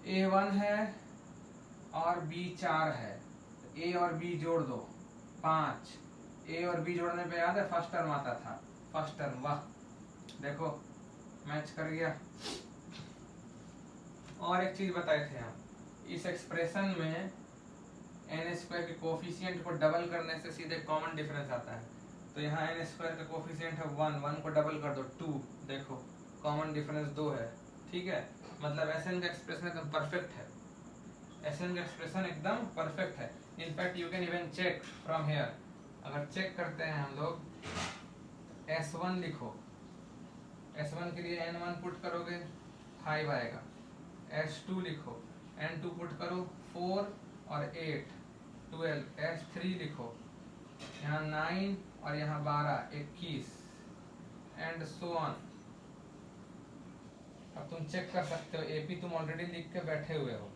A1 है और B 4 है, A और B जोड़ दो 5, A और B जोड़ने पे याद है फर्स्ट टर्म आता था, फर्स्ट टर्म, वाह देखो मैच कर गया। और एक चीज बताए थे हम, इस एक्सप्रेशन में n स्क्वायर के कोफिशिएंट को डबल करने से सीधे कॉमन डिफरेंस आता है। तो यहाँ n स्क्वायर का कोफिशिएंट है 1, 1 को डबल कर दो 2, देखो कॉमन डिफरेंस 2 है, ठीक है। मतलब Sn का एक्सप्रेशन एकदम परफेक्ट है, Sn का एक्सप्रेशन एकदम परफेक्ट है। In fact you can even check from here. अगर चेक करते हैं हम लोग, S1 लिखो, S1 के लिए n1 पुट करोगे 5 आएगा, S2 लिखो, n2 पुट करो 4 और 8 12, S3 लिखो, यहाँ 9 और यहाँ 12 21, एंड सो ऑन। अब तुम चेक कर सकते हो, AP तुम ऑलरेडी लिख के बैठे हुए हो।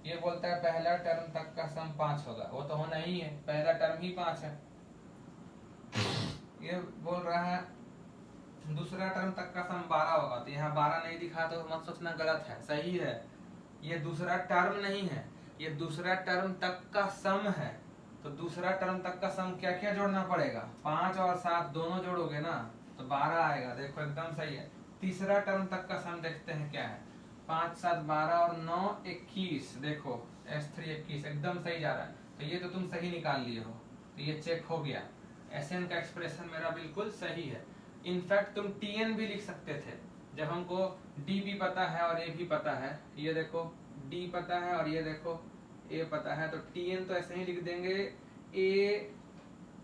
ये बोलता है पहला टर्म तक का सम 5 होगा, वो तो होना ही है, पहला टर्म ही 5 है। ये बोल रहा है दूसरा टर्म तक का सम 12 होगा, तो यहाँ 12 नहीं दिखा तो मत सोचना गलत है, सही है। ये दूसरा टर्म नहीं है, ये दूसरा टर्म तक का सम है। तो दूसरा टर्म तक का सम क्या क्या जोड़ना पड़ेगा, 5 और 7 दोनों जोड़ोगे ना तो 12 आएगा, देखो एकदम सही है। तीसरा टर्म तक का सम देखते हैं क्या है, 5 7 12 और 9 21, देखो S3 21, एकदम सही जा रहा है। तो ये तो तुम सही निकाल लिए हो, तो ये चेक हो गया। Sn का एक्सप्रेशन मेरा बिल्कुल सही है। इनफैक्ट तुम Tn भी लिख सकते थे, जब हमको D भी पता है और A भी पता है। ये देखो D पता है और ये देखो A पता है, तो Tn तो ऐसे ही लिख देंगे A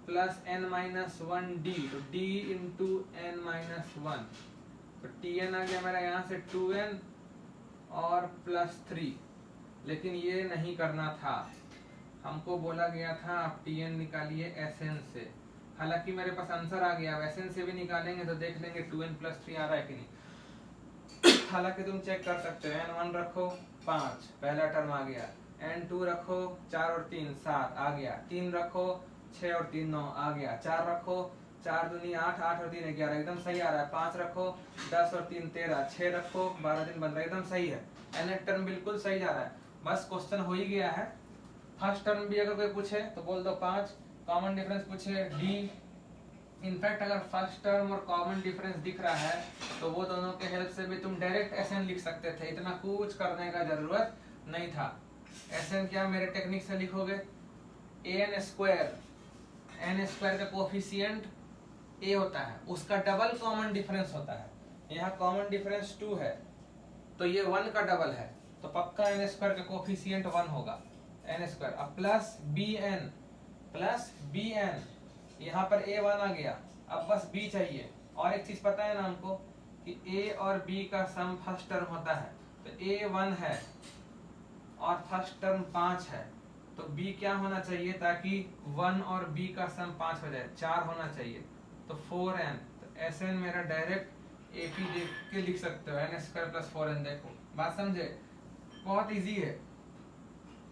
plus n minus 1D, तो D इंटू n माइनस 1, तो Tn आ गया मेरा यहाँ से 2n और प्लस 3, लेकिन ये नहीं करना था। हमको बोला गया था आप Tn निकालिए Sn से। हालांकि मेरे पास आंसर आ गया, Sn से भी निकालेंगे तो देख लेंगे 2n+3 आ रहा है कि नहीं। हालांकि तुम चेक कर सकते हो, n1 रखो 5 पहला टर्म आ गया, n2 रखो 4 और 3 7 आ गया, 3 रखो 6 और 3 9 आ गया, 4 रखो 4 दूनी 8 8 और 3 11 एकदम सही आ रहा है, 5 रखो 10 और 3 13, 6 रखो 12 3 15 एकदम सही है। nth टर्म बिल्कुल सही जा रहा है। बस क्वेश्चन हो ही गया है। फर्स्ट टर्म भी अगर कोई पूछे तो बोल दो 5, कॉमन डिफरेंस पूछे डी। इनफैक्ट अगर फर्स्ट टर्म और कॉमन डिफरेंस दिख रहा है तो वो दोनों के हेल्प से भी तुम डायरेक्ट Sn लिख सकते थे, इतना कुछ करने का जरूरत नहीं था। Sn क्या मेरे टेक्निक से लिखोगे, an स्क्वायर, n स्क्वायर का कोफिशिएंट a होता है, उसका डबल कॉमन डिफरेंस होता है। यहाँ कॉमन डिफरेंस 2 है तो ये 1 का डबल है, तो पक्का n स्क्वायर का कोफिशिएंट 1 होगा, n स्क्वायर। अब प्लस bn, यहाँ पर a1 आ गया, अब बस b चाहिए। और एक चीज पता है ना हमको कि a और b का सम फर्स्ट टर्म होता है, तो a 1 है और फर्स्ट टर्म 5 है, तो b क्या होना चाहिए ताकि 1 और b का सम 5 हो जाए, 4 होना चाहिए, तो 4n। तो Sn मेरा डायरेक्ट AP देख के लिख सकते हो, n स्क्वायर प्लस 4n। देखो बात समझे, बहुत इजी है।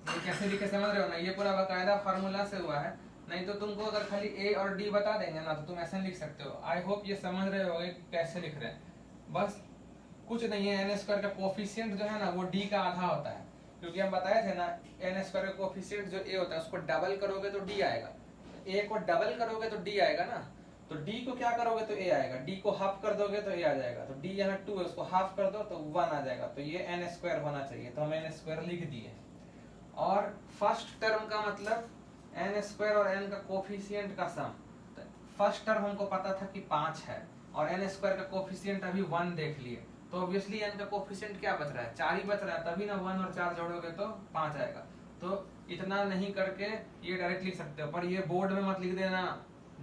ये कैसे लिखे समझ रहे हो ना, ये पूरा बाकायदा फार्मूला से हुआ है, नहीं तो तुमको अगर खाली a और d बता देंगे ना तो तुम ऐसे लिख सकते हो। आई होप ये समझ रहे होगे कि कैसे लिख रहे हैं। बस कुछ नहीं है, n स्क्वायर का कोफिशिएंट जो है ना वो d का आधा होता है, क्योंकि हम बताए थे ना n स्क्वायर का कोफिशिएंट जो a होता है उसको डबल करोगे तो d आएगा, a को डबल करोगे तो d आएगा ना, तो d को क्या करोगे तो a आएगा, d को हाफ कर दोगे तो a आ जाएगा, तो d यहाँ 2 है उसको हाफ कर दो तो 1 आ जाएगा, तो ये n स्क्वायर होना चाहिए, तो हम n स्क्वायर लिख दिए। और फर्स्ट टर्म का मतलब n स्क्वायर और n का कोफिशिएंट का सम। फर्स्ट टर्म हमको पता था कि 5 है और n स्क्वायर का कोफिशिएंट अभी 1 देख लिए, तो ऑब्वियसली n का कोफिशिएंट क्या बच रहा है, 4 ही बच रहा है, तभी ना 1 और 4 जोड़ोगे तो 5 आएगा। तो इतना नहीं करके ये डायरेक्ट लिख सकते हो, पर ये बोर्ड में मत लिख देना,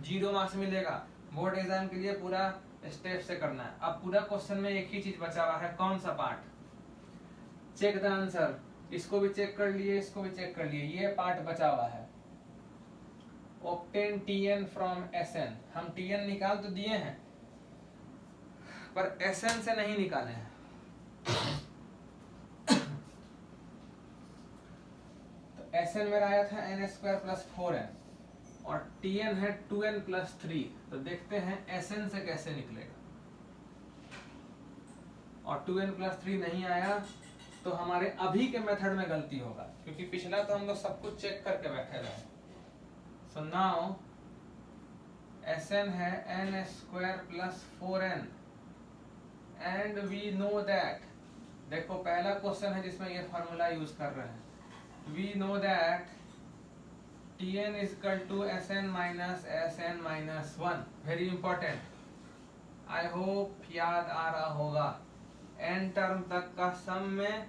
0 मार्क्स मिलेगा। बोर्ड एग्जाम के लिए पूरा स्टेप से करना है। अब पूरा क्वेश्चन में एक ही चीज बचा हुआ है, कौन सा पार्ट, चेक द आंसर। इसको भी चेक कर लिए, इसको भी चेक कर लिए, ये पार्ट बचा हुआ है। obtain Tn from Sn, हम Tn निकाल तो दिए हैं पर Sn से नहीं निकाले हैं। तो Sn मेरा आया था n स्क्वायर प्लस 4n और Tn है 2n प्लस 3, तो देखते हैं Sn से कैसे निकलेगा। और 2n प्लस 3 नहीं आया तो हमारे अभी के मेथड में गलती होगा, क्योंकि पिछला तो हम लोग सब कुछ चेक करके बैठे रहे। सो नाउ Sn है n square plus 4n and we know that, देखो पहला क्वेश्चन है जिसमें ये फॉर्मूला यूज कर रहे हैं, we know that Tn is equal to Sn minus Sn minus 1, very important, I hope याद आ रहा होगा। n टर्म तक का सम में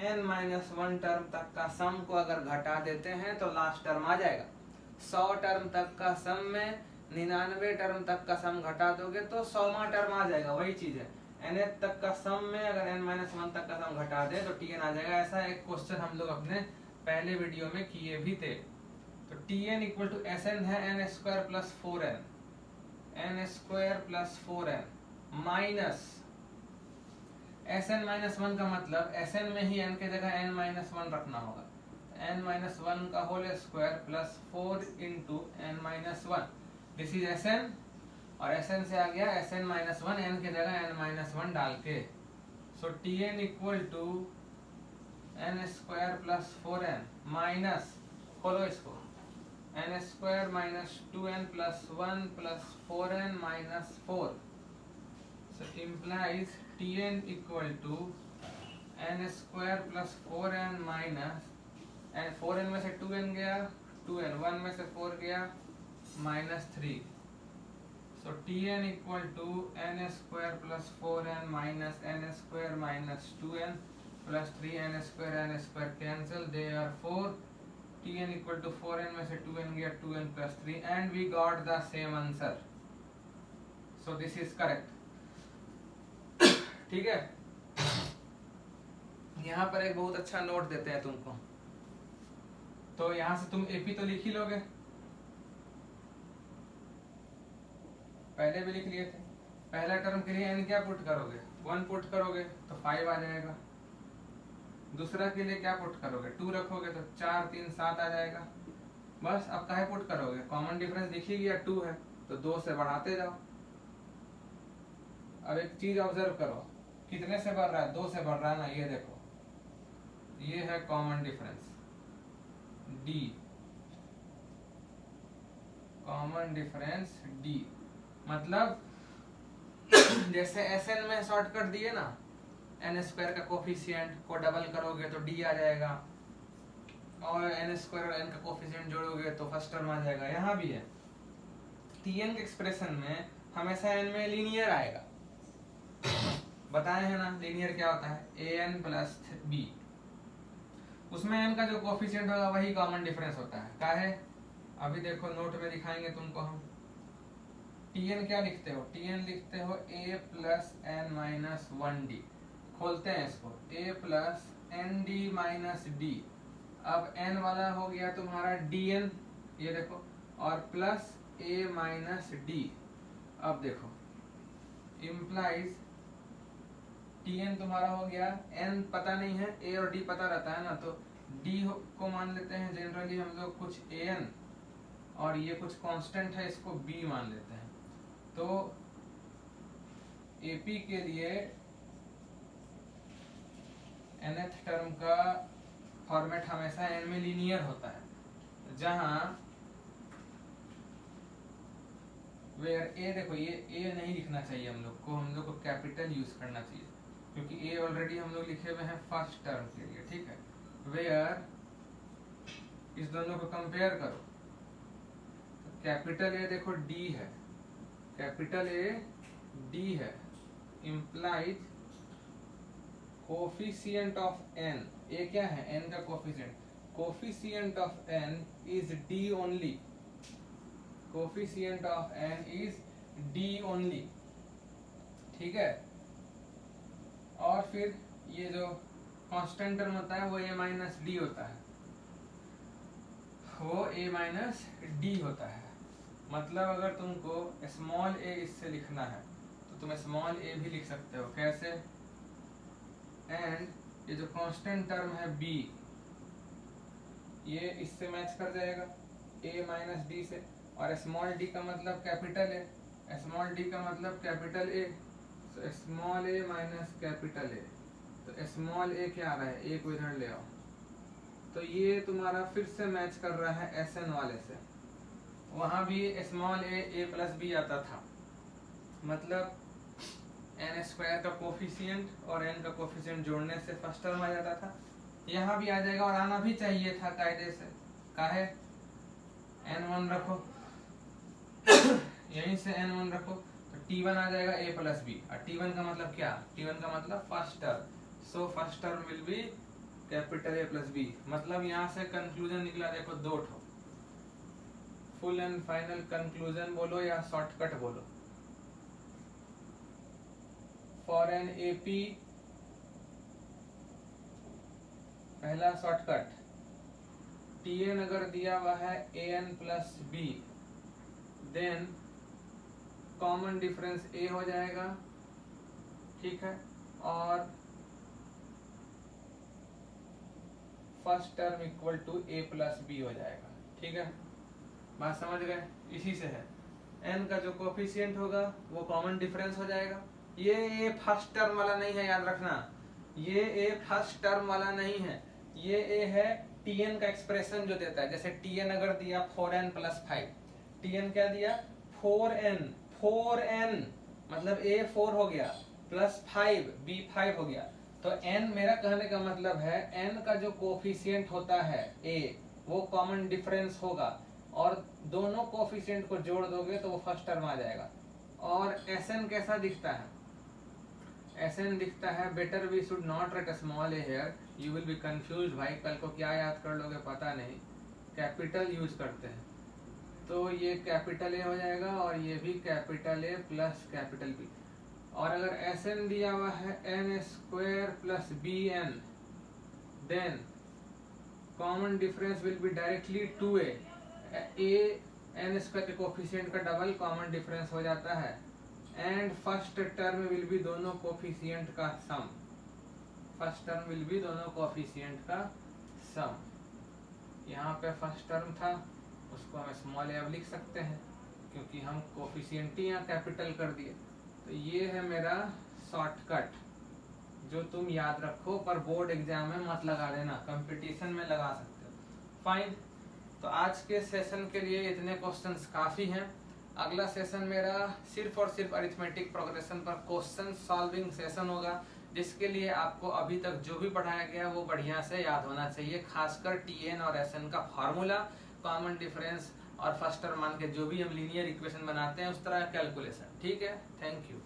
n माइनस 1 टर्म तक का सम को अगर घटा देते हैं तो लास्ट टर्म आ जाएगा। 100 टर्म तक का सम में 99 टर्म तक का सम घटा दोगे तो 100वां टर्म आ जाएगा, वही चीज है। nth तक का सम में अगर n माइनस 1 तक का सम घटा दे तो Tn आ जाएगा। ऐसा एक क्वेश्चन हम लोग अपने पहले वीडियो में किए भी थे। तो Tn इक्वल टू Sn है n square plus 4n, n square plus 4n minus Sn minus 1 का मतलब Sn में ही n के जगह n माइनस 1 रखना होगा, n माइनस 1 का whole square plus 4 into n minus 1, this is Sn। और Sn से आ गया Sn माइनस 1, n के जगह n माइनस 1 डाल के, so Tn equal to n square plus 4n minus, खोलो इसको, n square minus 2n plus 1 plus 4n minus 4, so implies Tn equal to n square plus 4n minus, and 4n में से 2n गया 2n, 1 में से 4 गया minus 3, so Tn equal to n square plus 4n minus n square minus 2n plus 3n square cancel, therefore Tn equal to 4n में से 2n गया 2n plus 3 and we got the same answer, so this is correct. ठीक है, यहाँ पर एक बहुत अच्छा नोट देते हैं तुमको, तो यहाँ से तुम एपी तो लिख ही लोगे, पहले भी लिख लिए थे। पहला टर्म के लिए एन क्या पुट करोगे, 1 पुट करोगे तो 5 आ जाएगा। दूसरा के लिए क्या पुट करोगे, 2 रखोगे तो 4 3 7 आ जाएगा। बस अब काहे पुट करोगे, कॉमन डिफरेंस दिख ही गया 2 है तो 2 से बढ़ाते जाओ। अब एक चीज ऑब्जर्व करो, कितने से बढ़ रहा है, 2 से बढ़ रहा है ना, ये देखो ये है common difference D, common difference D मतलब जैसे एस एन में शॉर्टकट दिए ना, एन स्क्वायर का कोफिशिएंट को डबल करोगे तो डी आ जाएगा, और एन स्क्वायर और एन का कोफिशिएंट जोड़ोगे तो फर्स्ट टर्म आ जाएगा। यहाँ भी है, टीएन के एक्सप्रेशन में हमेशा एन में लीनियर आएगा, बताए हैं ना लीनियर क्या होता है, ए एन प्लस बी, उसमें एन का जो कोफिशिएंट होगा वही कॉमन डिफरेंस होता है। क्या है, अभी देखो नोट में दिखाएंगे तुमको हम। टीएन क्या लिखते हो, टीएन लिखते हो A plus N minus 1 D, खोलते हैं इसको, A plus N D minus D. अब एन वाला हो गया तुम्हारा डी एन, ये देखो, और प्लस ए माइनस डी। अब देखो इम्प्लाइज टी एन तुम्हारा हो गया, एन पता नहीं है, ए और डी पता रहता है ना, तो डी को मान लेते हैं जनरली हम लोग कुछ ए एन, और ये कुछ कांस्टेंट है इसको बी मान लेते हैं। तो एपी के लिए nth टर्म का फॉर्मेट हमेशा एन में लीनियर होता है, जहां वेयर ए, देखो ये ए नहीं लिखना चाहिए हम लोग को कैपिटल यूज करना चाहिए, क्योंकि ए ऑलरेडी हम लोग लिखे हुए हैं फर्स्ट टर्म के लिए, ठीक है। वेयर इस दोनों को कंपेयर करो, तो कैपिटल ए देखो डी है, कैपिटल ए डी है, implies coefficient of n, a क्या है, एन का coefficient, coefficient of n is d only, coefficient of n is d only, ठीक है। और फिर ये जो कांस्टेंट टर्म होता है वो ए माइनस डी होता है, वो ए माइनस डी होता है। मतलब अगर तुमको स्मॉल ए इससे लिखना है तो तुम स्मॉल ए भी लिख सकते हो, कैसे, एंड ये जो कांस्टेंट टर्म है बी, ये इससे मैच कर जाएगा ए माइनस डी से, और स्मॉल डी का मतलब कैपिटल ए, स्मॉल डी का मतलब कैपिटल ए, तो small A minus capital A, तो स्मॉल ए क्या आ रहा है, ए को इधर ले आओ, तो ये तुम्हारा फिर से मैच कर रहा है एस एन वाले से। वहां भी स्मॉल ए प्लस बी आता था, मतलब एन स्क्वायर का कोफिशिएंट और एन का कोफिशिएंट जोड़ने से फर्स्ट टर्म आ जाता था, यहाँ भी आ जाएगा, और आना भी चाहिए था कायदे से, काहे, n1 रखो यहीं से n1 रखो तो t1 आ जाएगा a प्लस बी, और t1 का मतलब क्या, t1 का मतलब first term, so first term will be capital a plus b. मतलब यहाँ से कंक्लूजन निकला देखो दो ठो, फुल एंड फाइनल कंक्लूजन बोलो या शॉर्टकट बोलो। फॉर एन एपी, पहला शॉर्टकट, टीएन अगर दिया हुआ है N plus B, then common difference A हो जाएगा, ठीक है, और first term equal to A plus B हो जाएगा, ठीक है, बात समझ गए। इसी से है एन का जो कोफिशिएंट होगा वो कॉमन डिफरेंस हो जाएगा। ये ए फर्स्ट टर्म वाला नहीं है, याद रखना, ये ए फर्स्ट टर्म वाला नहीं है, ये ए है टीएन का एक्सप्रेशन जो देता है। जैसे टीएन अगर दिया 4n प्लस 5, टीएन क्या दिया 4n, 4n मतलब ए 4 हो गया प्लस 5 बी 5 हो गया, तो n मेरा कहने का मतलब है n का जो कोफिशिएंट होता है a वो कॉमन डिफरेंस होगा, और दोनों कोफिशिएंट को जोड़ दोगे तो वो फर्स्ट टर्म आ जाएगा। और Sn कैसा दिखता है, Sn दिखता है, better we should not write small a here, you will be confuse, भाई कल को क्या याद कर लोगे पता नहीं, कैपिटल यूज करते हैं, तो ये कैपिटल ए हो जाएगा और ये भी capital A plus capital B. और अगर Sn दिया हुआ है n square plus b n, then common difference will be directly 2a, a N square के कोफिशिएंट का डबल कॉमन डिफरेंस हो जाता है, and first term will be दोनों कोफिशिएंट का sum, first term will be दोनों कोफिशिएंट का sum. यहाँ पे फर्स्ट टर्म था, उसको हम स्मॉल ए अब लिख सकते हैं क्योंकि हम कोफिशिएंट ही यहाँ कैपिटल कर दिए। तो ये है मेरा शॉर्टकट जो तुम याद रखो, पर बोर्ड एग्जाम में मत लगा देना, कंपटीशन में लगा सकते हो। फाइन, तो आज के सेशन के लिए इतने क्वेश्चंस काफ़ी हैं। अगला सेशन मेरा सिर्फ और सिर्फ अरिथमेटिक प्रोग्रेशन पर क्वेश्चन सॉल्विंग सेशन होगा, जिसके लिए आपको अभी तक जो भी पढ़ाया गया वो बढ़िया से याद होना चाहिए, खासकर टीएन और एसएन का फार्मूला, कॉमन डिफरेंस और फर्स्ट टर्म मान के जो भी हम लीनियर इक्वेशन बनाते हैं उस तरह कैलकुलेशन। ठीक है, थैंक यू।